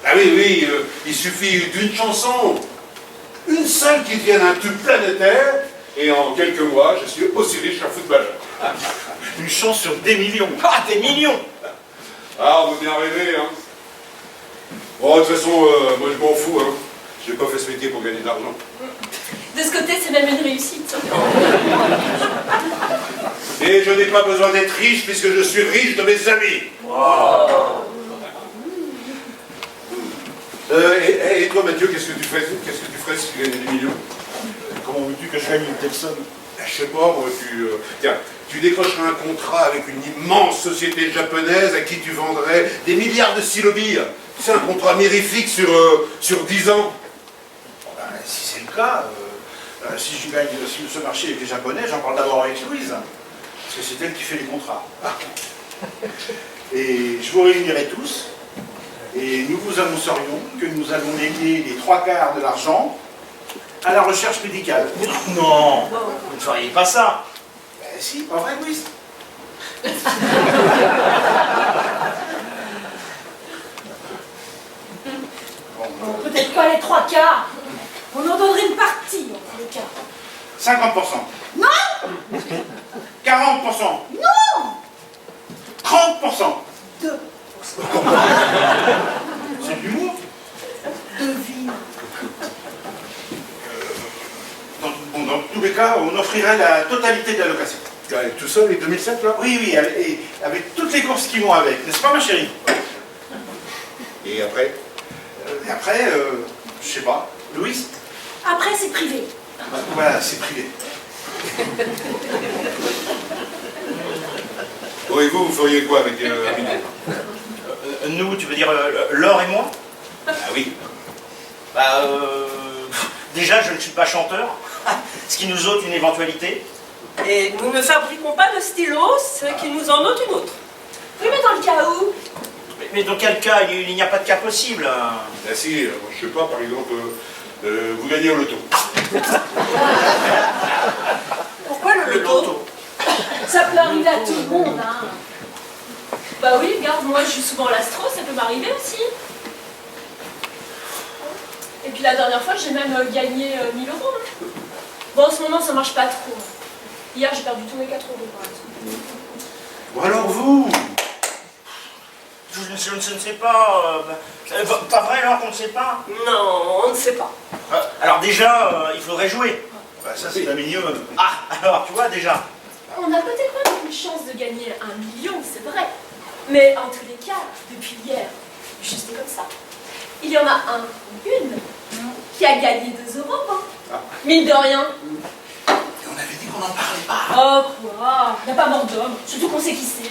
Ah oui, il suffit d'une chanson, une seule qui devienne un tube planétaire, et en quelques mois, je suis aussi riche qu'un footballeur. Une chance sur des millions. Ah, des millions. Ah, on veut bien rêver, hein. Bon, de toute façon, moi je m'en fous, hein. Je n'ai pas fait ce métier pour gagner de l'argent. De ce côté, c'est même une réussite. Et je n'ai pas besoin d'être riche puisque je suis riche de mes amis. Et toi, Mathieu, qu'est-ce que tu ferais si tu gagnais des millions? Comment veux-tu que je gagne une telle somme? Je sais pas, moi, tu décrocherais un contrat avec une immense société japonaise à qui tu vendrais des milliards de stylobilles. C'est un contrat mirifique sur 10 ans. Bon, ben, si c'est le cas, si je gagne ce marché avec les Japonais, j'en parle d'abord avec Louise. Parce que c'est elle qui fait les contrats. Et je vous réunirai tous. Et nous vous annoncerions que nous allons léguer les 3/4 de l'argent à la recherche médicale. Non, vous ne feriez pas ça. Ben si, pas vrai, Louise? Bon, peut-être pas les 3/4. On en donnerait une partie, en tous les cas. 50%. Non! 40%. Non! 30%. 2%. C'est de l'humour. Devine. Dans tous les cas, on offrirait la totalité de l'allocation. Tout ça, les 2007, là? Oui, et avec toutes les courses qui vont avec, n'est-ce pas, ma chérie? Et après? Et après, je sais pas. Louise? Après, c'est privé. Voilà, c'est privé. Bon, et vous feriez quoi avec Nous, tu veux dire Laure et moi? Ah oui. Bah, déjà, je ne suis pas chanteur, ce qui nous ôte une éventualité. Et nous ne fabriquons pas de stylos, ce qui nous en ôte une autre. Oui, mais dans le cas où? Mais dans quel cas? Il n'y a pas de cas possible. Ah si, je sais pas, par exemple, vous gagnez au loto. Pourquoi le loto? Ça peut arriver à tout le monde, hein. Bah oui, regarde, moi je joue souvent à l'astro, ça peut m'arriver aussi. Et puis la dernière fois, j'ai même gagné 1000 €. Hein. Bon, en ce moment, ça marche pas trop. Hier, j'ai perdu tous mes 4 € par exemple. Bon alors vous? Je ne sais pas. Pas vrai alors qu'on ne sait pas? Non, on ne sait pas. Alors déjà, il faudrait jouer. Bah, ça, c'est la minimum. Ah, alors tu vois déjà. On a peut-être pas une chance de gagner 1 million, c'est vrai. Mais en tous les cas, depuis hier, juste comme ça, il y en a un ou une qui a gagné 2 €. Hein. Mine de rien. Et on avait dit qu'on n'en parlait pas. Oh quoi, il n'y a pas mort d'homme, surtout qu'on sait qui c'est.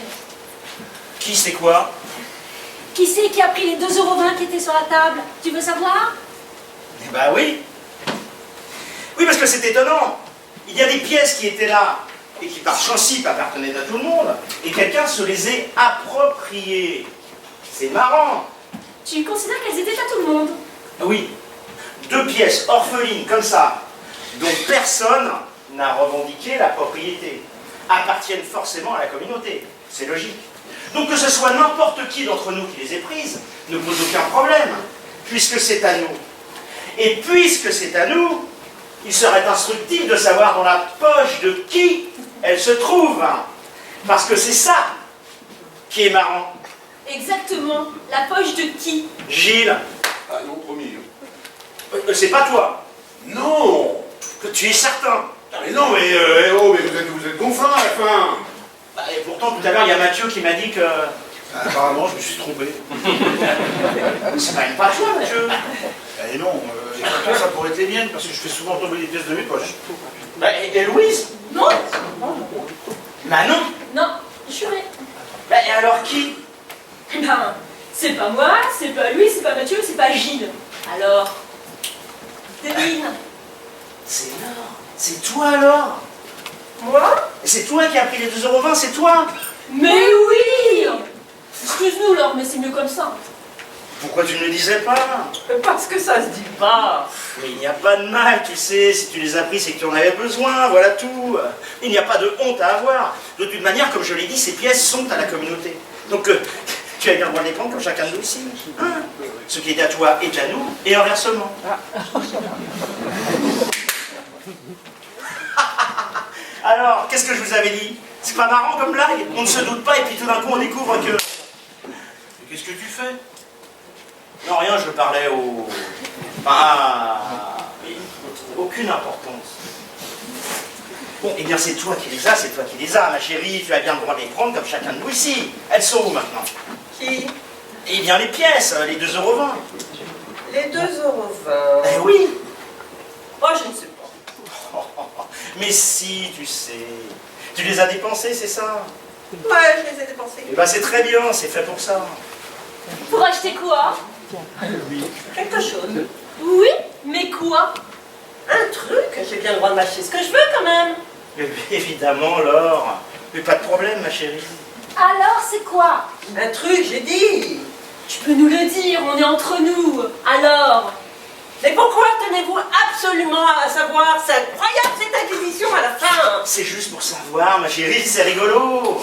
Qui c'est quoi? Qui c'est qui a pris les 2,20 € qui étaient sur la table? Tu veux savoir? Eh ben oui. Oui, parce que c'est étonnant. Il y a des pièces qui étaient là et qui par principe appartenaient à tout le monde, et quelqu'un se les est appropriées. C'est marrant. Tu considères qu'elles étaient à tout le monde? Oui. 2 pièces orphelines comme ça, dont personne n'a revendiqué la propriété, appartiennent forcément à la communauté. C'est logique. Donc que ce soit n'importe qui d'entre nous qui les ait prises ne pose aucun problème, puisque c'est à nous. Et puisque c'est à nous, il serait instructif de savoir dans la poche de qui elle se trouve. Parce que c'est ça qui est marrant. Exactement. La poche de qui? Gilles, Ah non, promis. c'est pas toi. Non. Que tu es certain. Mais non, mais, mais vous êtes gonflant à la fin. Bah, et pourtant, tout à l'heure, il y a Mathieu qui m'a dit que... Apparemment, je me suis trompé. C'est quand même pas toi, Mathieu. Eh non, les papiers, ça pourrait être les miennes, parce que je fais souvent tomber des pièces de mes poches. Bah, et Louise? Non. Bah non. Non, juré. Bah, et alors qui? Ben, c'est pas moi, c'est pas lui, c'est pas Mathieu, c'est pas Gilles. Alors, devine. C'est Laure. C'est toi alors? Moi? C'est toi qui as pris les 2,20 €, c'est toi? Mais oui! Excuse-nous, Laure, mais c'est mieux comme ça. Pourquoi tu ne le disais pas? Parce que ça se dit pas. Mais il n'y a pas de mal, tu sais, si tu les as pris, c'est que tu en avais besoin, voilà tout. Il n'y a pas de honte à avoir. De toute manière, comme je l'ai dit, ces pièces sont à la communauté. Donc, tu as bien le droit de les prendre comme chacun de nous ici. Hein? Ce qui est à toi est à nous, et inversement. Alors, qu'est-ce que je vous avais dit? C'est pas marrant comme blague? On ne se doute pas, et puis tout d'un coup, on découvre que... Mais qu'est-ce que tu fais? Non, rien, je parlais au... Ah... Aucune importance. Bon, eh bien, c'est toi qui les as, c'est toi qui les as, ma chérie. Tu as bien le droit de les prendre comme chacun de nous ici. Elles sont où maintenant? Qui? Eh bien, les pièces, les 2,20 €. Les 2,20 €. Eh oui. Moi, je ne sais pas. Mais si, tu sais. Tu les as dépensées, c'est ça? Ouais, je les ai dépensés. Eh bien, c'est très bien, c'est fait pour ça. Pour acheter quoi? Quelque chose. Oui, mais quoi? Un truc, j'ai bien le droit de m'acheter ce que je veux quand même. Évidemment, Laure. Mais pas de problème, ma chérie. Alors, c'est quoi? Un truc, j'ai dit. Tu peux nous le dire, on est entre nous. Alors? Mais pourquoi tenez-vous absolument à savoir? C'est incroyable cette acquisition à la fin. C'est juste pour savoir, ma chérie, c'est rigolo.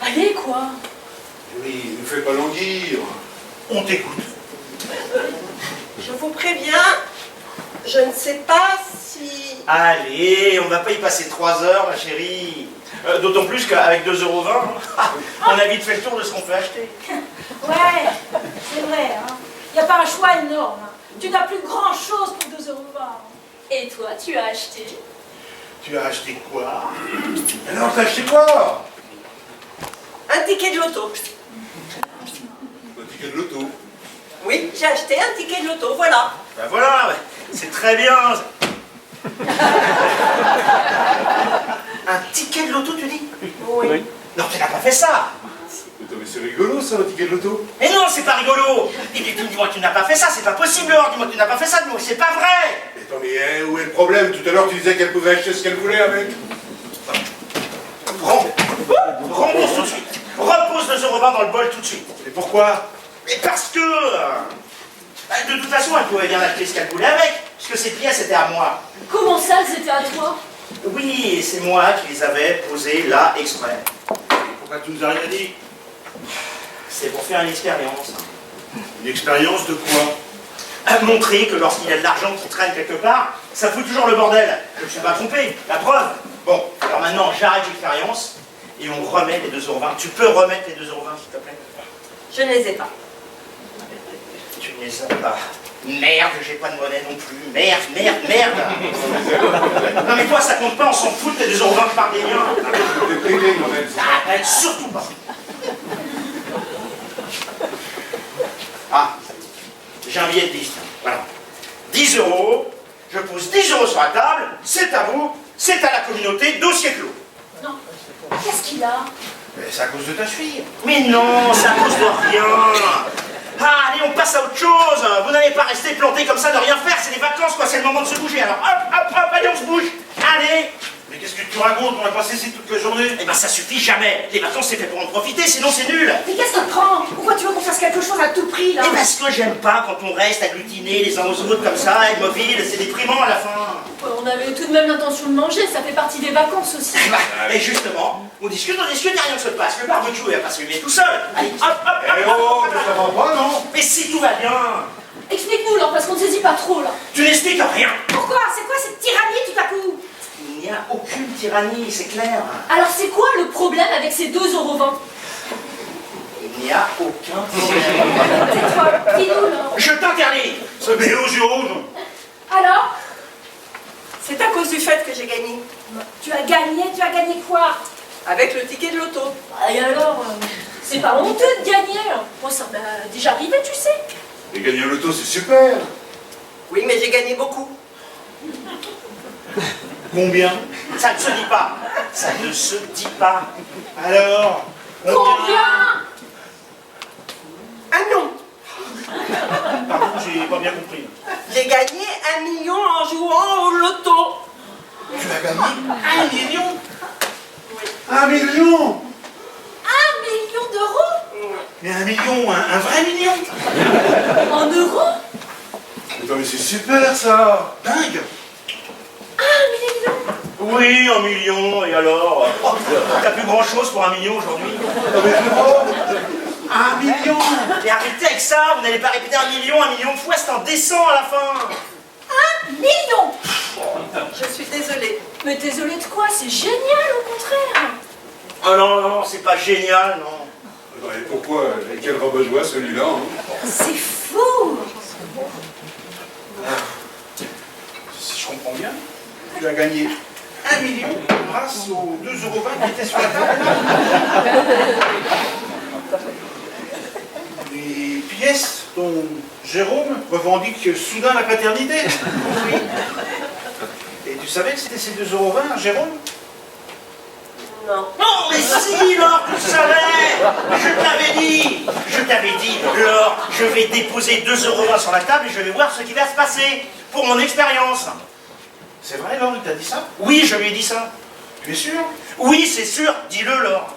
Allez, quoi? Oui, ne fais pas languir. On t'écoute. Je vous préviens, je ne sais pas si... Allez, on va pas y passer 3 heures, ma chérie. D'autant plus qu'avec 2,20 €, on a vite fait le tour de ce qu'on peut acheter. Ouais, c'est vrai, hein. Y a pas un choix énorme. Hein. Tu n'as plus grand-chose pour 2,20 €. Et toi, tu as acheté? Tu as acheté quoi? Alors, t'as acheté quoi? Un ticket de loto. Un ticket de loto. Oui, j'ai acheté un ticket de loto, voilà. Ben voilà, c'est très bien. Un ticket de loto, tu dis? Oui. Non, tu n'as pas fait ça. Mais c'est rigolo ça, un ticket de loto. Mais non, c'est pas rigolo. Dis-moi que tu n'as pas fait ça, c'est pas possible, Laure. Dis-moi que tu n'as pas fait ça, dis-moi que c'est pas vrai. Mais attends, mais où est le problème? Tout à l'heure, tu disais qu'elle pouvait acheter ce qu'elle voulait avec. Rembourse tout de suite. Repose 2,20 € dans le bol tout de suite. Et pourquoi? Mais parce que... de toute façon, elle pouvait bien acheter ce qu'elle voulait avec, puisque ces pièces étaient à moi. Comment ça, c'était à toi? Oui, c'est moi qui les avais posées là exprès. Pourquoi tu nous as rien dit? C'est pour faire une expérience. Une expérience de quoi? Montrer que lorsqu'il y a de l'argent qui traîne quelque part, ça fout toujours le bordel. Je ne suis pas trompé, la preuve. Bon, alors maintenant, j'arrête l'expérience et on remet les 2,20 €. Tu peux remettre les 2,20 €, s'il te plaît? Je ne les ai pas. Tu ne les as pas. Merde, j'ai pas de monnaie non plus. Merde. Non mais toi, ça compte pas, on s'en fout de tes 2,20 € par des liens. T'es pédé quand même. Arrête, surtout pas. Ah, j'ai un billet de 10. Voilà. 10 €, je pose 10 € sur la table, c'est à vous, c'est à la communauté, dossier clos. Non. Qu'est-ce qu'il a? C'est à cause de ta cheville. Mais non, c'est à cause de rien. Ah, allez, on passe à autre chose. Vous n'allez pas rester planté comme ça de rien faire, c'est les vacances, quoi, c'est le moment de se bouger. Alors hop, allez, on se bouge. Allez. Mais qu'est-ce que tu racontes? On va passer ici toute la journée. Eh ben ça suffit jamais. Les vacances, c'est fait pour en profiter, sinon c'est nul. Mais qu'est-ce que tu prends? Pourquoi tu veux qu'on fasse quelque chose à tout prix, là? Et parce que j'aime pas quand on reste agglutinés les uns aux autres comme ça, immobile, c'est déprimant à la fin. On avait tout de même l'intention de manger, ça fait partie des vacances aussi. Et justement, on discute, et rien ne se passe. Le barbecue, il va pas se fumer tout seul. Allez, hop, Eh oh, mais ça va pas, non? Mais si tout va bien, Explique-nous, Laure, parce qu'on ne saisit pas trop, là. tu n'expliques rien. Pourquoi? C'est quoi cette tyrannie tout à coup? Il n'y a aucune tyrannie, c'est clair. Alors c'est quoi le problème avec ces 2,20 €? Il n'y a aucun problème. Tais-toi, dis-nous, Laure. Je t'interdis. Ce béo yeux rouges. Alors? C'est à cause du fait que j'ai gagné. Tu as gagné quoi? Avec le ticket de loto. Et alors, c'est pas honteux de gagner. Moi, ça m'est déjà arrivé, tu sais. Et gagner un loto, c'est super. Oui, mais j'ai gagné beaucoup. Combien? Ça ne se dit pas. Ça ne se dit pas. Alors? Combien? Ah non. Par contre, j'ai pas bien compris. J'ai gagné 1 million en jouant au loto. Tu as gagné 1 million? 1 million! 1 million d'euros? Mais 1 million, un vrai million? En euros? Mais c'est super ça! Dingue! 1 million? Oui, 1 million, et alors t'as plus grand chose pour 1 million aujourd'hui. Non mais vraiment! 1 million! Et arrêtez avec ça, vous n'allez pas répéter 1 million de fois, c'est indécent à la fin. 1 million? Je suis désolée. Mais désolé de quoi? C'est génial, au contraire. Oh non, non, c'est pas génial, non. Et pourquoi? Et quel rabat-joie celui-là, hein? C'est fou! Si je comprends bien, tu as gagné 1 million grâce aux 2,20 € qui étaient sur la table. Les pièces dont Jérôme revendique soudain la paternité. Oui. Et tu savais que c'était ces 2,20 €, Jérôme? Non. Non, mais si, Laure, tu le savais. Je t'avais dit, Laure, je vais déposer 2,20 € sur la table et je vais voir ce qui va se passer, pour mon expérience. C'est vrai, Laure, il t'a dit ça? Oui, je lui ai dit ça. Tu es sûr? Oui, c'est sûr, dis-le, Laure.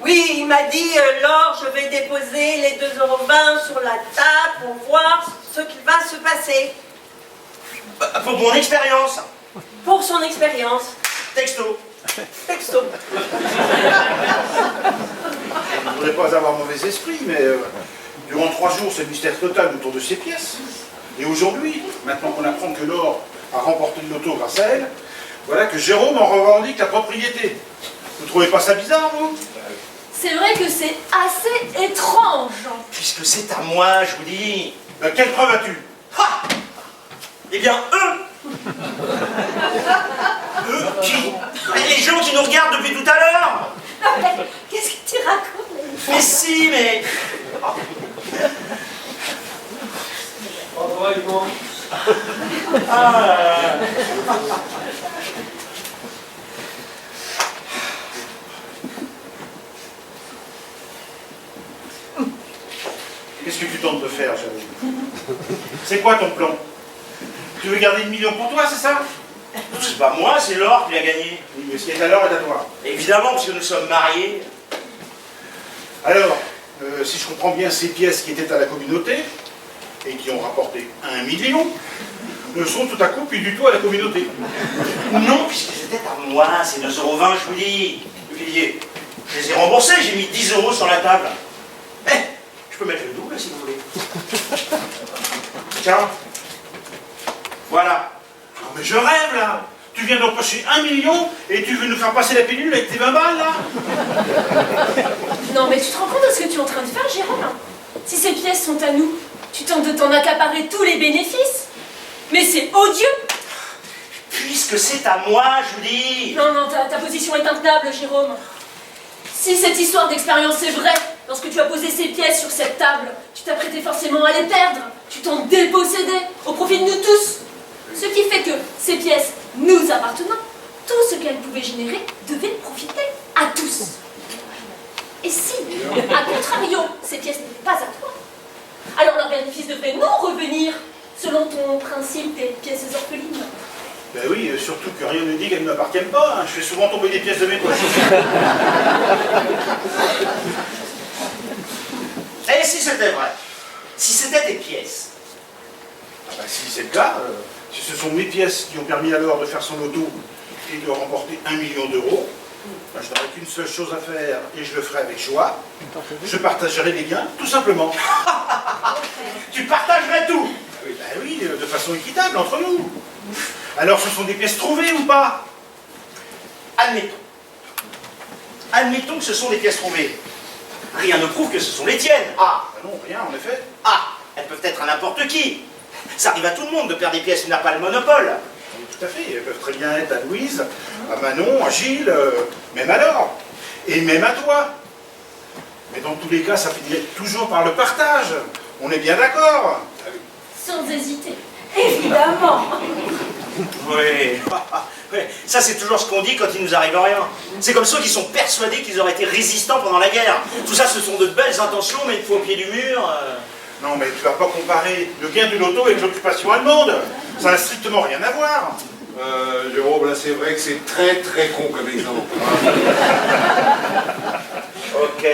Oui, il m'a dit, Laure, je vais déposer les 2,20 € sur la table pour voir ce qui va se passer. Pour mon expérience. Pour son expérience. Texto. Texto. Je ne voudrais pas avoir mauvais esprit, mais durant 3 jours, c'est le mystère total autour de ces pièces. Et aujourd'hui, maintenant qu'on apprend que Laure a remporté le loto grâce à elle, voilà que Jérôme en revendique la propriété. Vous trouvez pas ça bizarre, vous? C'est vrai que c'est assez étrange. Puisque c'est à moi, je vous dis. Quelle preuve as-tu? Ha! Eh bien, eux. Eux qui? Les gens qui nous regardent depuis tout à l'heure. Qu'est-ce que tu racontes? Mais si, mais... Ah là là. Qu'est-ce que tu tentes de faire, Jérôme? C'est quoi ton plan? Tu veux garder 1 million pour toi, c'est ça? C'est pas moi, c'est Laure qui l'a gagné. Oui, mais ce qui est à Laure est à toi. Évidemment, parce que nous sommes mariés. Alors, si je comprends bien, ces pièces qui étaient à la communauté, et qui ont rapporté 1 million, ne sont tout à coup plus du tout à la communauté. Non, puisque c'était à moi, c'est 2,20 €, je vous dis. Puis, je les ai remboursés, j'ai mis 10 € sur la table. Eh, je peux mettre le double si vous voulez. Tiens. Voilà. Non mais je rêve là! Tu viens d'empocher 1 million et tu veux nous faire passer la pilule avec tes 20 balles là? Non mais tu te rends compte de ce que tu es en train de faire, Jérôme? Si ces pièces sont à nous, tu tentes de t'en accaparer tous les bénéfices. Mais c'est odieux. Puisque c'est à moi, je vous dis. Non, non, ta position est intenable, Jérôme. Si cette histoire d'expérience est vraie, lorsque tu as posé ces pièces sur cette table, tu t'apprêtais forcément à les perdre. Tu t'en dépossédais au profit de nous tous. Ce qui fait que ces pièces nous appartenant, tout ce qu'elles pouvaient générer devait profiter à tous. Et si, à contrario, ces pièces n'étaient pas à toi, alors leurs bénéfices devraient nous revenir, selon ton principe des pièces orphelines. Ben oui, surtout que rien ne dit qu'elles ne m'appartiennent pas. Hein. Je fais souvent tomber des pièces de mes poches. Et si c'était vrai? Si c'était des pièces? Ah ben, si c'est le cas, si ce sont mes pièces qui ont permis à Laure de faire son loto et de remporter 1 million d'euros, ben, je n'aurais qu'une seule chose à faire et je le ferai avec joie. Je partagerai les gains, tout simplement. Tu partagerais tout? Ben oui, de façon équitable entre nous. Alors ce sont des pièces trouvées ou pas? Admettons. Admettons que ce sont des pièces trouvées. Rien ne prouve que ce sont les tiennes. Ah, Ben non, rien en effet. ah, elles peuvent être à n'importe qui. Ça arrive à tout le monde de perdre des pièces, il n'a pas le monopole. Oui, tout à fait, elles peuvent très bien être à Louise, à Manon, à Gilles, même à Laure, et même à toi. Mais dans tous les cas, ça finit toujours par le partage. On est bien d'accord? Sans hésiter. Évidemment. Oui. Oui. Ça, c'est toujours ce qu'on dit quand il nous arrive rien. C'est comme ceux qui sont persuadés qu'ils auraient été résistants pendant la guerre. Tout ça, ce sont de belles intentions, mais une fois au pied du mur... Non, mais tu vas pas comparer le gain du loto avec l'occupation allemande. Ça n'a strictement rien à voir. Jérôme, là c'est vrai que c'est très très con comme exemple. Ok.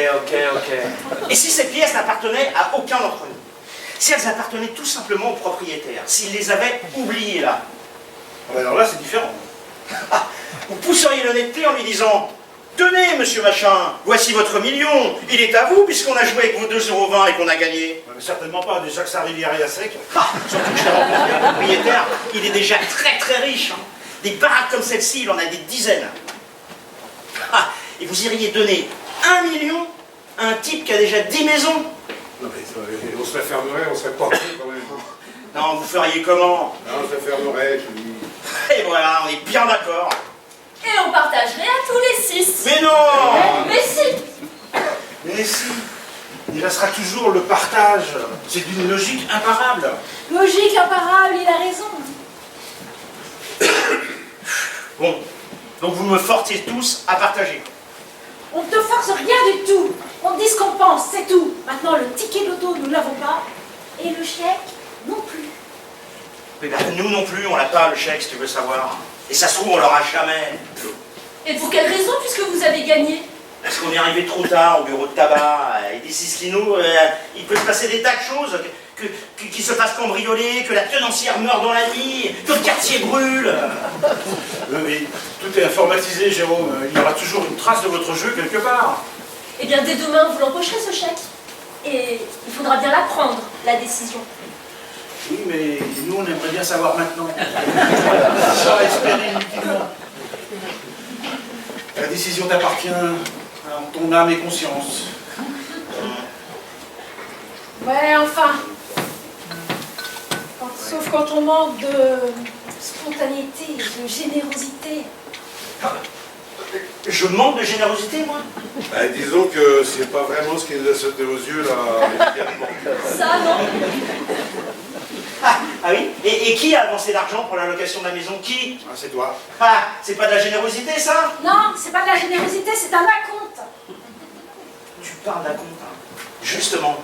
Et si ces pièces n'appartenaient à aucun d'entre nous? Si elles appartenaient tout simplement aux propriétaires? S'ils les avaient oubliées là? Ah bah alors là, c'est différent. Vous pousseriez l'honnêteté en lui disant: tenez, monsieur machin, voici votre million, il est à vous puisqu'on a joué avec vos 2,20 € et qu'on a gagné. Mais certainement pas, déjà que ça arrive à sec. Surtout que j'ai rencontré un propriétaire, il est déjà très très riche. Hein. Des baraques comme celle-ci, il en a des dizaines. Et vous iriez donner 1 million à un type qui a déjà 10 maisons? Non mais on se la fermerait, on serait porté quand même. Non, vous feriez comment? Non, on se la fermerait, je te dis. Et voilà, on est bien d'accord. Et on partagerait à tous les 6. Mais non! Mais si! Mais si, il restera toujours le partage. C'est d'une logique imparable. Logique imparable, il a raison. Bon, donc vous me forcez tous à partager. On ne te force rien du tout. On te dit ce qu'on pense, c'est tout. Maintenant, le ticket de loto, nous ne l'avons pas. Et le chèque, non plus. Mais ben, nous non plus, on l'a pas le chèque si tu veux savoir. Et ça se trouve, on l'aura jamais. Et pour quelle raison, puisque vous avez gagné? Parce qu'on est arrivé trop tard au bureau de tabac, et d'ici Skino, il peut se passer des tas de choses, qu'il se fasse cambrioler, que la tenancière meure dans la nuit, que le quartier brûle. Oui, tout est informatisé, Jérôme. Il y aura toujours une trace de votre jeu quelque part. Eh bien, dès demain, vous l'empocherez ce chèque. Et il faudra bien la prendre, la décision. Oui, mais nous, on aimerait bien savoir maintenant. Pas espérer inutilement. La décision t'appartient en ton âme et conscience. Ouais, enfin. Sauf quand on manque de spontanéité, de générosité. Je manque de générosité, moi? Bah, disons que c'est pas vraiment ce qui nous a sauté aux yeux là immédiatement. Ça, non? Ah oui? Et qui a avancé l'argent pour la location de la maison? Qui? Ah, c'est toi. Ah, c'est pas de la générosité, ça? Non, c'est pas de la générosité, c'est un acompte. Tu parles d'un compte, hein. Justement.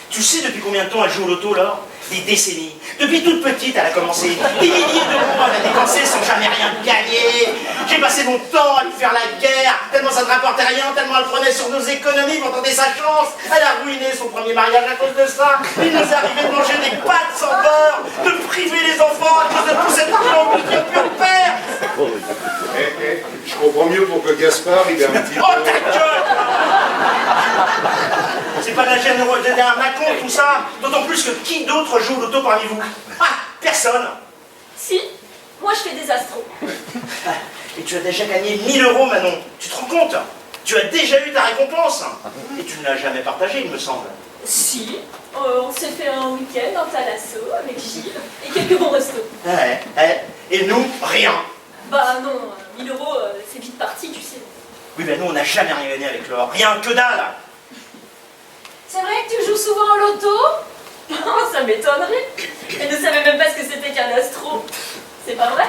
Tu sais depuis combien de temps elle joue au loto, là? Des décennies. Depuis toute petite, elle a commencé. Des milliers d'euros à la dépenser sans jamais rien gagner. J'ai passé mon temps à lui faire la guerre, tellement ça ne rapportait rien, tellement elle prenait sur nos économies pour tenter sa chance. Elle a ruiné son premier mariage à cause de ça. Il nous est arrivé de manger des pâtes sans beurre, de priver les enfants à cause de tout cet argent que Dieu peut perdre. Je comprends mieux pour que Gaspard il est un petit Oh ta gueule! C'est pas de la générosité, un acompte tout ça. D'autant plus que qui d'autre joue au loto parmi vous? Ah, personne. Si, moi je fais des astros. Et tu as déjà gagné 1 000 € Manon. Tu te rends compte? Tu as déjà eu ta récompense. Et tu ne l'as jamais partagée, il me semble. Si, on s'est fait un week-end en Thalasso avec Gilles et quelques bons restos. Ouais, et nous, rien. Bah non, 1 000 €, c'est vite parti, tu sais. Oui, ben nous, on n'a jamais rien gagné avec l'or. Rien que dalle. C'est vrai que tu joues souvent au loto? Oh, ça m'étonnerait. Elle ne savait même pas ce que c'était qu'un astro. C'est pas vrai?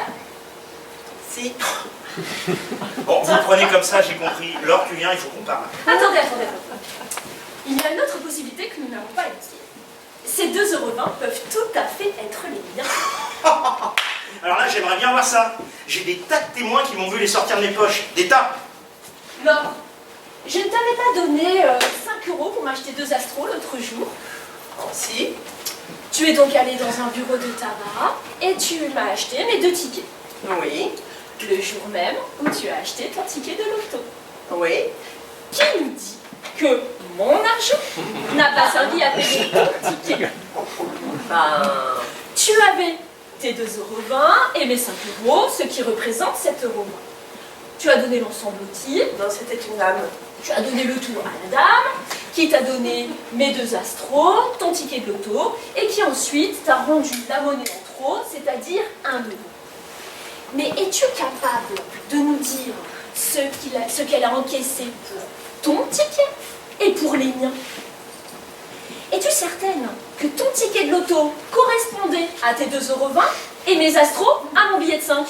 Si. Bon, vous le prenez comme ça, j'ai compris. L'or, tu viens, il faut qu'on parle. Attendez. Il y a une autre possibilité que nous n'avons pas étudiée. Ces 2,20 € peuvent tout à fait être les miens. Alors là, j'aimerais bien voir ça. J'ai des tas de témoins qui m'ont vu les sortir de mes poches. Des tas. Non, je ne t'avais pas donné 5 € pour m'acheter 2 astros l'autre jour. Si. Tu es donc allé dans un bureau de tabac et tu m'as acheté mes 2 tickets. Oui, Le jour même où tu as acheté ton ticket de loto. oui. Qui nous dit que mon argent n'a pas servi à payer ton ticket? Ben, Tu avais tes 2,20 € et mes 5 €, ce qui représente 7,20 €. Tu as donné l'ensemble au type, non, c'était une dame. tu as donné le tout à la dame, qui t'a donné mes 2 astros, ton ticket de loto, et qui ensuite t'a rendu la monnaie en trop, c'est-à-dire 1 €. Mais es-tu capable de nous dire ce qu'elle a encaissé pour ton ticket et pour les miens? Es-tu certaine que ton ticket de loto correspondait à tes 2,20 € et mes astros à mon billet de 5?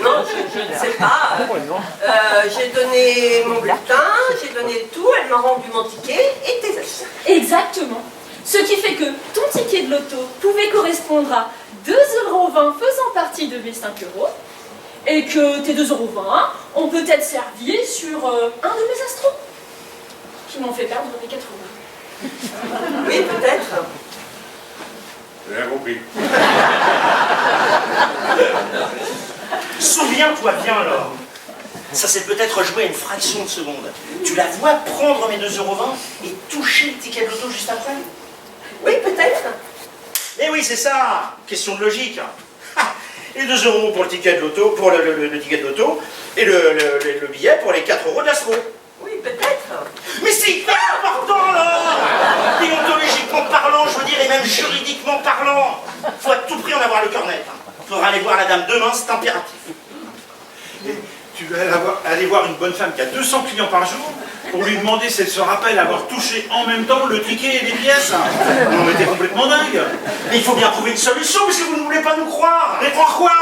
Non, je ne sais pas. J'ai donné mon bulletin, j'ai donné tout, elle m'a rendu mon ticket et tes achats. Exactement. Ce qui fait que ton ticket de loto pouvait correspondre à 2,20 € faisant partie de mes 5 €, et que tes 2,20 € ont peut-être servi sur un de mes astros, qui m'ont fait perdre mes 4 €. Oui, peut-être. J'ai rien compris. Souviens-toi bien, Laure. Ça s'est peut-être joué à une fraction de seconde. Tu la vois prendre mes 2,20 € et toucher le ticket de loto juste après? Oui, peut-être. Eh oui, c'est ça. Question de logique. Les 2 € pour le ticket de loto, pour le ticket de loto, et le billet pour les 4 € d'astro. Oui, peut-être. Mais c'est hyper important, là! Déontologiquement parlant, je veux dire, et même juridiquement parlant. Faut à tout prix en avoir le cœur net. Faudra aller voir la dame demain, c'est impératif. Tu vas aller voir une bonne femme qui a 200 clients par jour pour lui demander si elle se rappelle avoir touché en même temps le ticket et les pièces. Non mais t'es complètement dingue. Mais il faut bien trouver une solution, parce que vous ne voulez pas nous croire. Mais croire quoi?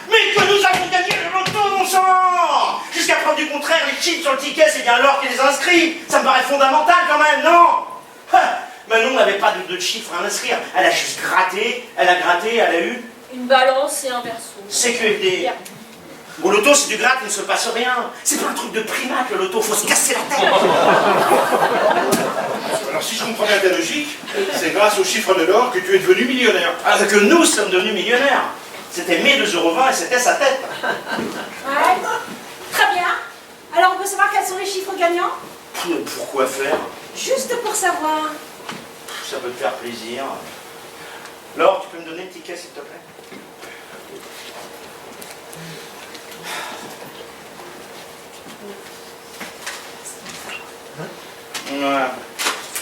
Mais que nous avons gagné le loto, mon sang! Jusqu'à preuve du contraire, les chiffres sur le ticket, c'est bien Laure qui les inscrit. Ça me paraît fondamental quand même, non? Manon n'avait pas de chiffres à inscrire. Elle a juste gratté, elle a eu Une balance et un verso. CQFD. Bien. Au loto, c'est du gratte, il ne se passe rien. C'est pas un truc de primate, le loto, faut se casser la tête. Alors si je comprends bien ta logique, c'est grâce aux chiffres de l'or que tu es devenu millionnaire. Que nous sommes devenus millionnaires. C'était mes 2,20 € et c'était sa tête. Ouais. Très bien. Alors on peut savoir quels sont les chiffres gagnants? Pourquoi faire? Juste pour savoir. Ça peut te faire plaisir. Laure, tu peux me donner le ticket, s'il te plaît? Voilà.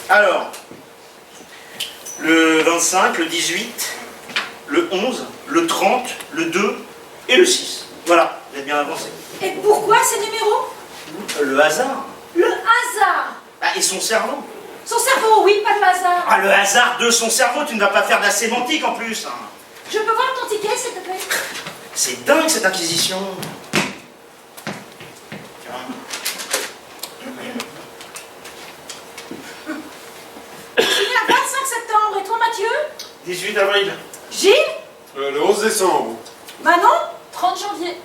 Alors, le 25, le 18, le 11, le 30, le 2 et le 6. Voilà, vous êtes bien avancé. Et pourquoi ces numéros? Le hasard. Le hasard. Ah, et son cerveau. Son cerveau, oui, pas le hasard. Ah, le hasard de son cerveau, tu ne vas pas faire de la sémantique en plus. Hein. Je peux voir ton ticket, s'il te plaît? C'est dingue cette acquisition. Tu es à 25 septembre. Et toi, Mathieu? 18 avril. Gilles? Le 11 décembre. Manon? 30 janvier.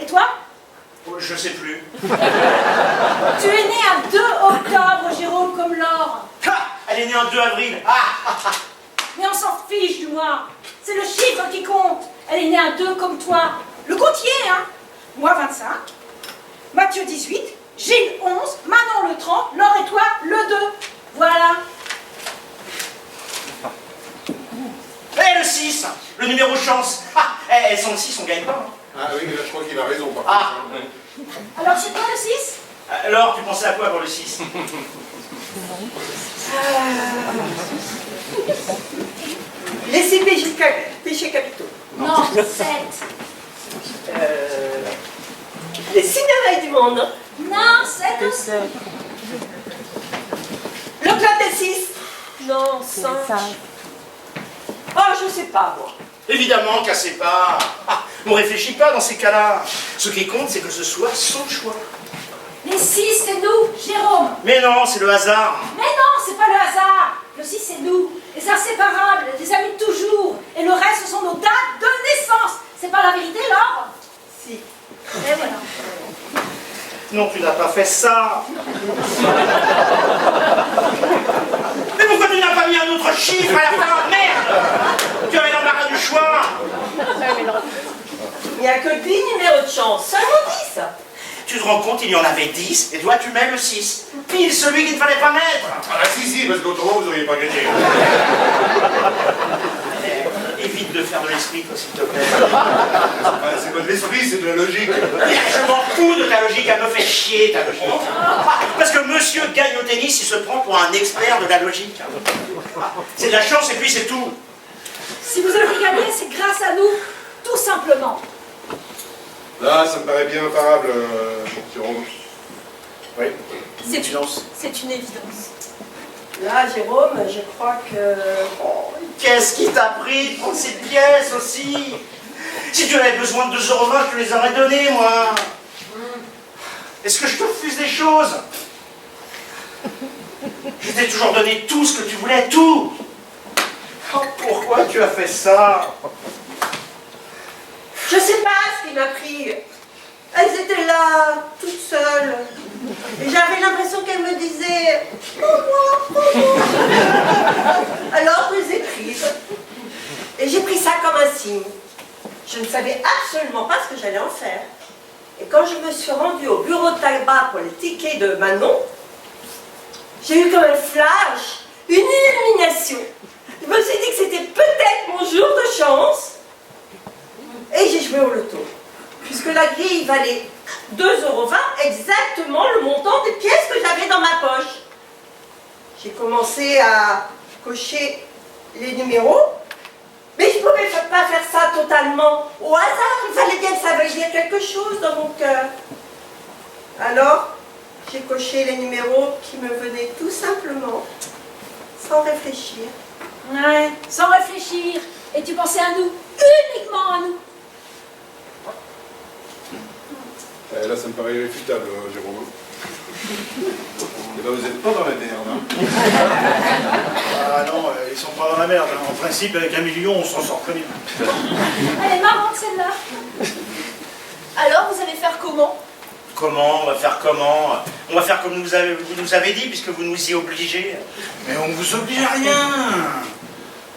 Et toi? Oh, je sais plus. Tu es né à 2 octobre, Jérôme, comme Laure. Ha, elle est née en 2 avril. Ah, Mais on s'en fiche du mois. C'est le chiffre qui compte. Elle est née à 2 comme toi. Le comptier, hein? Moi, 25. Mathieu, 18. Gilles, 11. Manon, le 30. Laure et toi, le 2. Voilà. et le 6, le numéro chance. Ah, elles sont le 6, on gagne pas. Hein. Ah oui, mais là je crois qu'il a raison. Par Ah. contre. Alors, c'est quoi le 6? Alors, tu pensais à quoi pour le 6? Les 6 péchés capitaux. Non, 7. Les 6 merveilles du monde. Non, 7 aussi. Le club des 6. Non, 5. Oh, je sais pas, moi. Évidemment, cassez pas. Ah, on réfléchit pas dans ces cas-là. Ce qui compte, c'est que ce soit son choix. Les 6, c'est nous, Jérôme. Mais non, c'est le hasard. Mais non, c'est pas le hasard. Le 6, c'est nous. Les inséparables, les amis de toujours. Et le reste, ce sont nos dates de naissance. C'est pas la vérité, Laure? Si. Et voilà. Non, tu n'as pas fait ça. Mais pourquoi tu n'as pas mis un autre chiffre à la fin? Merde! Tu avais l'embarras du choix. Il n'y a que 10 numéros de chance. Seulement 10. Tu te rends compte, il y en avait 10, et toi tu mets le 6. Pile celui qu'il ne fallait pas mettre. Ah si, parce qu'autrement vous n'auriez pas gagné. Évite de faire de l'esprit, toi, s'il te plaît. Ah, c'est pas de l'esprit, c'est de la logique. Je m'en fous de ta logique, elle me fait chier, ta logique. Parce que monsieur gagne au tennis, il se prend pour un expert de la logique. C'est de la chance et puis c'est tout. Si vous avez gagné, c'est grâce à nous. Tout simplement. Là, ça me paraît bien imparable, Jérôme. Oui. C'est une évidence. Là, Jérôme, je crois que... Oh, qu'est-ce qui t'a pris pour ces pièces aussi? Si tu avais besoin de 2,20 €, je te les aurais données, moi. Est-ce que je te refuse des choses? Je t'ai t'ai toujours donné tout ce que tu voulais, tout. Oh, pourquoi tu as fait ça? Je sais pas ce qui m'a pris. Elles étaient là, toutes seules. Et j'avais l'impression qu'elles me disaient « Maman, maman !» Alors je les ai prises. Et j'ai pris ça comme un signe. Je ne savais absolument pas ce que j'allais en faire. Et quand je me suis rendue au bureau de tabac pour les tickets de Manon, j'ai eu comme un flash, une illumination. Je me suis dit que c'était peut-être mon jour de chance. Et j'ai joué au loto. Puisque la grille valait 2,20 €, exactement le montant des pièces que j'avais dans ma poche. J'ai commencé à cocher les numéros, mais je ne pouvais pas faire ça totalement au hasard. Il fallait bien que ça veuille dire quelque chose dans mon cœur. Alors, j'ai coché les numéros qui me venaient tout simplement, sans réfléchir. Ouais, sans réfléchir. Et tu pensais à nous, uniquement à nous. Là, ça me paraît irréfutable, Jérôme. Et là, vous n'êtes pas dans la merde. Hein. Ah non, ils sont pas dans la merde. Hein. En principe, avec 1 million, on s'en sort très bien. Elle est marrante celle-là. Alors, vous allez faire comment? Comment? On va faire comment? On va faire comme vous nous avez dit, puisque vous nous y obligez. Mais on ne vous oblige à rien.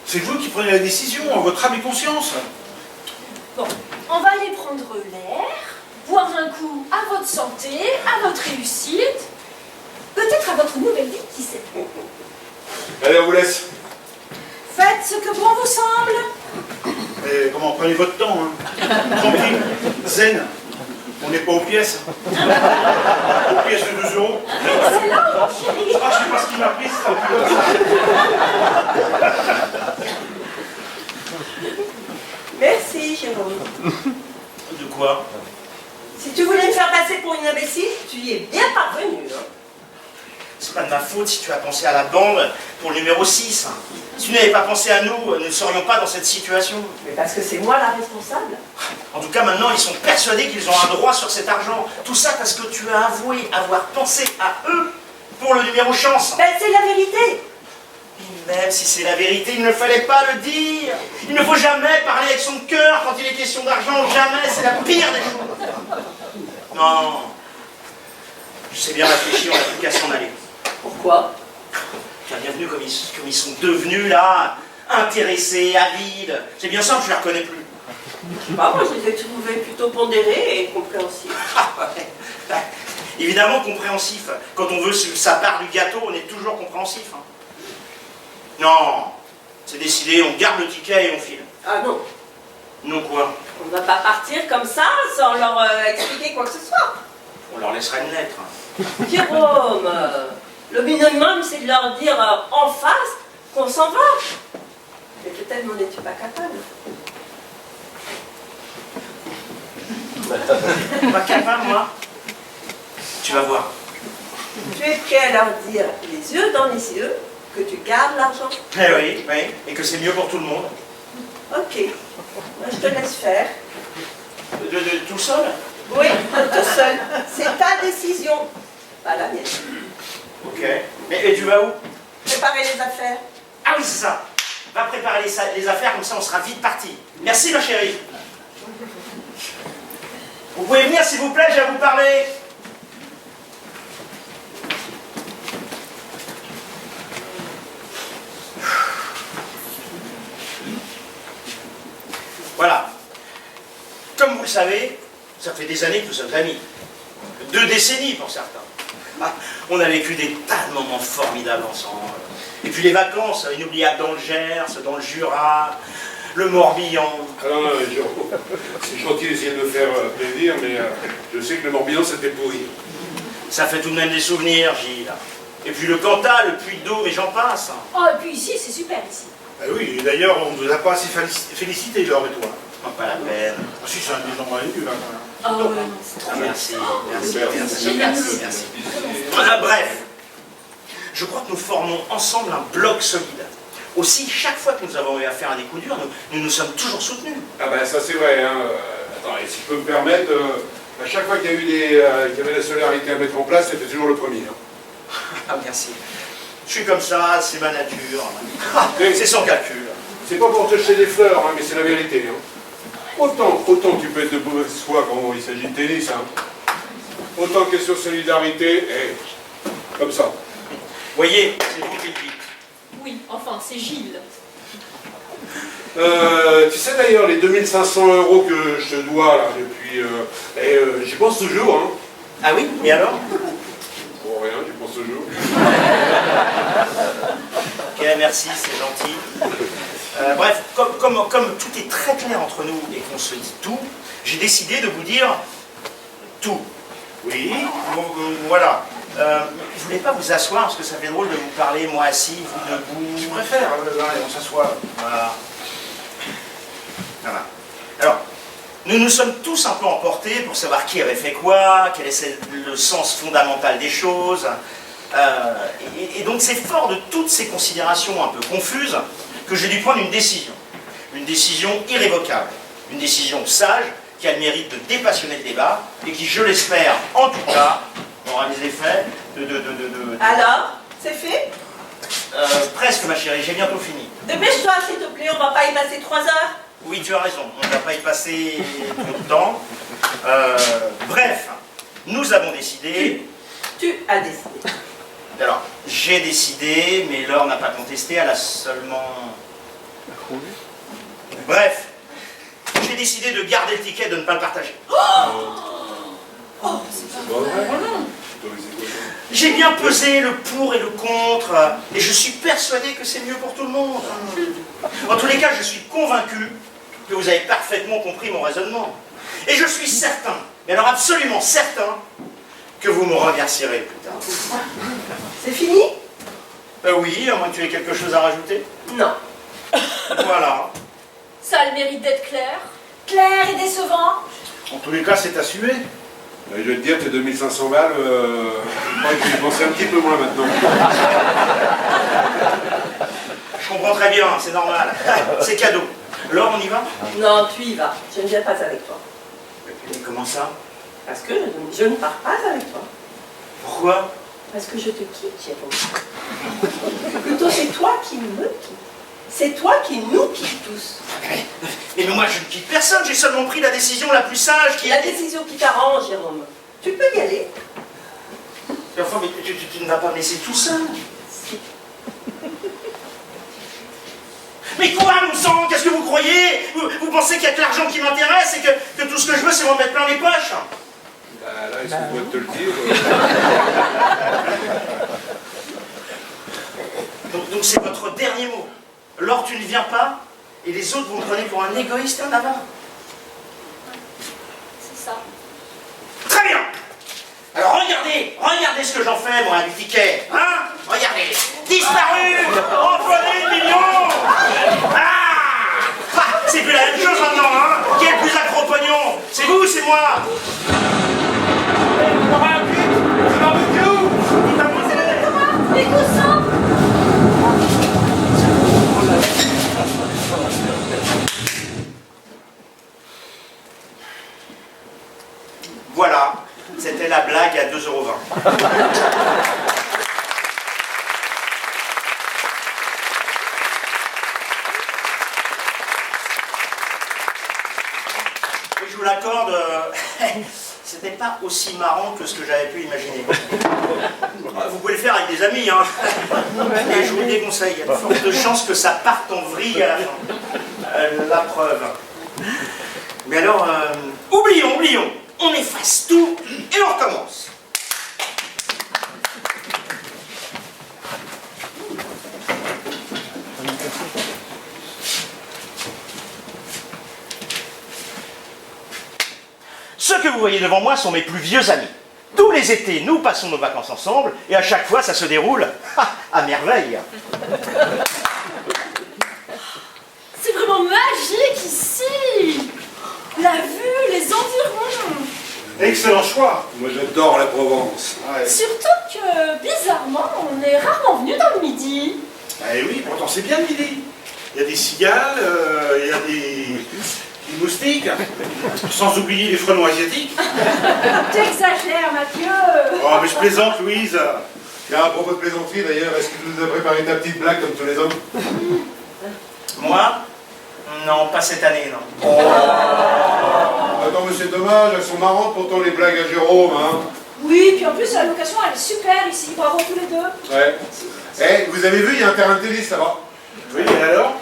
C'est vous qui prenez la décision, en votre âme et conscience. Bon, on va aller prendre l'air, boire un coup à votre santé, à votre réussite, peut-être à votre nouvelle vie, qui sait. Allez, on vous laisse. Faites ce que bon vous semble. Mais comment, prenez votre temps, hein. Tranquille, zen. On n'est pas aux pièces. Aux pièces de 2 €. C'est là, mon chéri. Ah, je sais pas ce qui m'a pris, ça. Merci, Jérôme. De quoi? Si tu voulais me faire passer pour une imbécile, tu y es bien parvenu. Hein. C'est pas de ma faute si tu as pensé à la bande pour le numéro 6. Si tu n'avais pas pensé à nous, nous ne serions pas dans cette situation. Mais parce que c'est moi la responsable. En tout cas, maintenant, ils sont persuadés qu'ils ont un droit sur cet argent. Tout ça parce que tu as avoué avoir pensé à eux pour le numéro chance. Ben, c'est la vérité. Et même si c'est la vérité, il ne fallait pas le dire. Il ne faut jamais parler avec son cœur quand il est question d'argent. Jamais, c'est la pire des choses. Non. Je sais bien réfléchir, on n'a plus qu'à s'en aller. Pourquoi? Tu as bien vu comme ils sont devenus là, intéressés, avides. C'est bien simple, je ne les reconnais plus. Je sais pas, moi je les ai trouvés plutôt pondérés et compréhensifs. Ah ouais. Évidemment compréhensif. Quand on veut sa part du gâteau, on est toujours compréhensif. Hein. Non, c'est décidé, on garde le ticket et on file. Ah non, Non quoi? on ne va pas partir comme ça sans leur expliquer quoi que ce soit. On leur laissera une lettre. Jérôme, le minimum c'est de leur dire en face qu'on s'en va. Mais peut-être n'en es-tu pas capable. Pas capable, moi? Tu vas voir. Tu es prêt à leur dire les yeux dans les yeux que tu gardes l'argent? Eh oui, oui, et que c'est mieux pour tout le monde. Ok, moi, je te laisse faire. De tout seul? Oui, tout seul. C'est ta décision, pas la mienne. Ok. Et tu vas où? Préparer les affaires. Ah oui, c'est ça. Va préparer les affaires, comme ça on sera vite parti. Merci ma chérie. Vous pouvez venir s'il vous plaît, j'ai à vous parler. Voilà. Comme vous le savez, ça fait des années que nous sommes amis. 2 décennies pour certains. Ah, on a vécu des tas de moments formidables ensemble. Et puis les vacances, inoubliables dans le Gers, dans le Jura, le Morbihan. Ah non, non, Jérôme, c'est gentil d'essayer de me faire plaisir, mais je sais que le Morbihan, c'était pourri. Ça fait tout de même des souvenirs, Gilles. Et puis le Cantal, le Puy-de-Dôme, et j'en passe. Oh, et puis ici, c'est super ici. Ah oui, et d'ailleurs, on ne vous a pas assez félicité, Laure et toi. Oh, pas la peine. Ah si, c'est un des endroits les nuls, hein, quand même. Oh, ouais, non, c'est trop Ah, bien. merci, merci. Voilà, bref. Je crois que nous formons ensemble un bloc solide. Aussi, chaque fois que nous avons eu affaire à des coups durs, nous nous sommes toujours soutenus. Ah ben ça c'est vrai, hein. Attends, et si je peux me permettre, à chaque fois qu'il y a eu qu'il y avait la solidarité à mettre en place, c'était toujours le premier. Hein. Ah, merci. Je suis comme ça, c'est ma nature. C'est sans calcul. C'est pas pour te jeter des fleurs, hein, mais c'est la vérité. Hein. Autant tu peux être de mauvaise foi quand il s'agit de tennis, hein. Autant question solidarité, comme ça. Voyez, c'est vous qui le dites. Oui, enfin, c'est Gilles. Tu sais d'ailleurs, les 2500 € que je te dois là depuis... j'y pense toujours, hein. Ah oui? Et alors? Bon, rien, j'y pense toujours. Ok, merci, c'est gentil. Bref, comme tout est très clair entre nous et qu'on se dit tout, j'ai décidé de vous dire tout. Oui, voilà. Je voulais pas vous asseoir parce que ça fait drôle de vous parler, moi assis, vous debout. Tu préfères, allez, on s'assoit. Voilà. Voilà. Alors, nous nous sommes tous un peu emportés pour savoir qui avait fait quoi, quel est le sens fondamental des choses. Et donc c'est fort de toutes ces considérations un peu confuses que j'ai dû prendre une décision. Une décision irrévocable. Une décision sage qui a le mérite de dépassionner le débat et qui, je l'espère, en tout cas, aura les effets Alors, c'est fait? Presque, ma chérie, j'ai bientôt fini. Dépêche-toi, s'il te plaît, on va pas y passer 3 heures. Oui, tu as raison, on ne va pas y passer trop de temps. Bref, nous avons décidé... Tu as décidé. Alors, j'ai décidé, mais Laure n'a pas contesté, elle a seulement... Bref, j'ai décidé de garder le ticket, de ne pas le partager. C'est pas vrai. J'ai bien pesé le pour et le contre, et je suis persuadé que c'est mieux pour tout le monde. En tous les cas, je suis convaincu que vous avez parfaitement compris mon raisonnement. Et je suis certain, mais alors absolument certain, que vous me remercierez plus tard. C'est fini? Oui, à moins que tu aies quelque chose à rajouter. Non. Voilà. Ça a le mérite d'être clair. Clair et décevant. En tous les cas, c'est assumé. Je vais te dire, tes 2500 balles, je crois que je vais y penser un petit peu moins maintenant. Je comprends très bien, c'est normal. C'est cadeau. Laure, on y va? Non, tu y vas. Je ne viens pas avec toi. Mais comment ça? Parce que je ne pars pas avec toi. Pourquoi? Parce que je te quitte, Jérôme. Plutôt, c'est toi qui me quittes. C'est toi qui nous quittes tous. Mais moi, je ne quitte personne, j'ai seulement pris la décision la plus sage qui La est... décision qui t'arrange, Jérôme. Tu peux y aller. Enfin, mais tu ne vas pas me laisser tout seul. Si. Mais quoi, mon sang? Qu'est-ce que vous croyez? Vous pensez qu'il n'y a que l'argent qui m'intéresse et que tout ce que je veux, c'est m'en mettre plein les poches? Bah là, excuse-moi de te le dire. Donc c'est votre dernier mot. Laure, tu ne viens pas, et les autres, vous me prenez pour un égoïste en avant. C'est ça. Très bien. Alors regardez ce que j'en fais, moi, du ticket. Hein? Regardez. Disparu. Employé de millions. Ah, c'est plus la même chose maintenant, hein? Qui est le plus accro au pognon? C'est vous ou c'est moi? Les coussins. Voilà, c'était la blague à 2,20 €. Oui, je vous l'accorde, c'était pas aussi marrant que ce que j'avais pu imaginer. Vous pouvez le faire avec des amis, hein. Mais je vous le déconseille, il y a de fortes chances que ça parte en vrille à la fin. La preuve. Mais alors, oublions. On efface tout et on recommence. Ceux que vous voyez devant moi sont mes plus vieux amis. Tous les étés, nous passons nos vacances ensemble et à chaque fois, ça se déroule à merveille. C'est vraiment magique ici. La vue, les environs. Excellent choix. Moi, j'adore la Provence. Ouais. Surtout que, bizarrement, on est rarement venu dans le midi. Eh oui, pourtant c'est bien le midi. Il y a des cigales, il y a des moustiques, sans oublier les frelons asiatiques. Tu exagères, Mathieu. Oh, mais je plaisante, Louise. Tiens, à propos de plaisanterie d'ailleurs, est-ce que tu nous as préparé ta petite blague comme tous les hommes? Moi? Non, pas cette année, non. Attends, mais c'est dommage, elles sont marrantes pourtant les blagues à Jérôme, hein. Oui, puis en plus, la location, elle est super ici. Bravo tous les deux. Ouais. Eh, vous avez vu, il y a un terrain de tennis là-bas. Oui, et alors?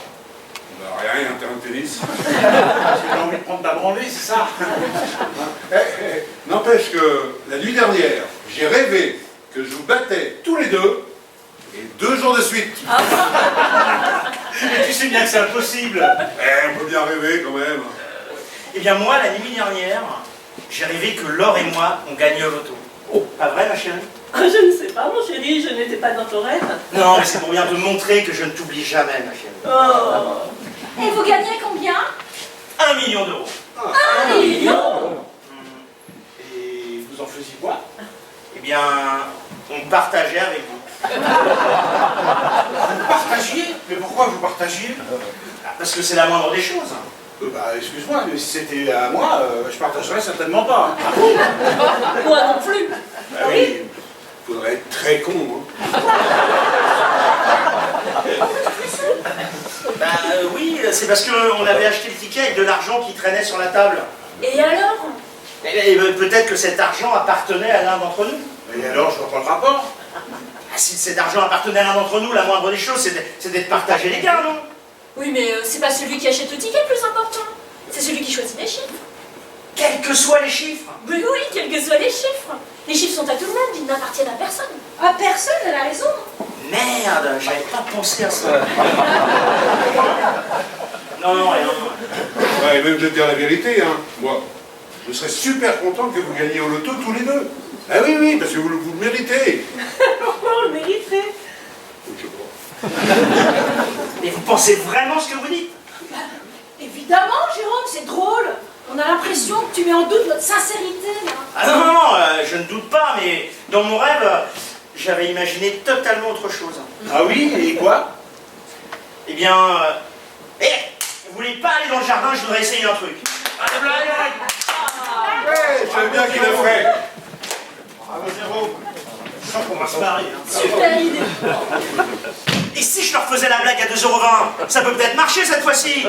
Bah, rien, il y a un terrain de tennis. J'ai envie de prendre ta branlée, c'est ça? N'empêche que la nuit dernière, j'ai rêvé que je vous battais tous les deux, et 2 jours de suite. Mais tu sais bien que c'est impossible. Eh, on peut bien rêver quand même. Eh bien moi, la nuit dernière, j'ai rêvé que Laure et moi, on gagnait au loto. Oh, pas vrai ma chérie? Ah, je ne sais pas, mon chéri, je n'étais pas dans ton rêve. Non, mais c'est pour bien te montrer que je ne t'oublie jamais, ma chérie. Oh. Et vous gagnez combien? 1 million d'euros. 1 million? Et vous en faisiez quoi? Eh bien, on partageait avec vous. Vous partagiez? Mais pourquoi vous partagiez? Parce que c'est la moindre des choses. Bah, excuse-moi, mais si c'était à moi, je partagerais certainement pas. Moi non plus. Ah oui. Faudrait être très con, hein. Bah oui, c'est parce qu'on avait acheté le ticket avec de l'argent qui traînait sur la table. Et alors? Et peut-être que cet argent appartenait à l'un d'entre nous. Et alors, je vois pas le rapport. Ah, si cet argent appartenait à l'un d'entre nous, la moindre des choses, c'était de partager les gains, non? Oui, mais c'est pas celui qui achète le ticket le plus important. C'est celui qui choisit les chiffres. Quels que soient les chiffres. Oui, oui, quels que soient les chiffres. Les chiffres sont à tout le monde, ils n'appartiennent à personne. Ah, personne, elle a raison. Merde, j'avais pas pensé à ça. Non, non, rien. Ouais, et même de te dire la vérité, hein. Moi, je serais super content que vous gagniez au loto tous les deux. Ah oui, oui, parce que vous le méritez. Pourquoi on le mériterait? Je sais pas. Mais vous pensez vraiment ce que vous dites? Évidemment, Jérôme, c'est drôle. On a l'impression que tu mets en doute notre sincérité, là. Ah non, non, non, je ne doute pas, mais dans mon rêve, j'avais imaginé totalement autre chose. Ah oui, et quoi? Eh bien, vous voulez pas aller dans le jardin, je voudrais essayer un truc. Ouais, je savais bien qu'il a fait. Bravo, Jérôme. Je sens qu'on va se marier. Hein. Super idée. Et si je leur faisais la blague à 2,20 €, ça peut peut-être marcher cette fois-ci.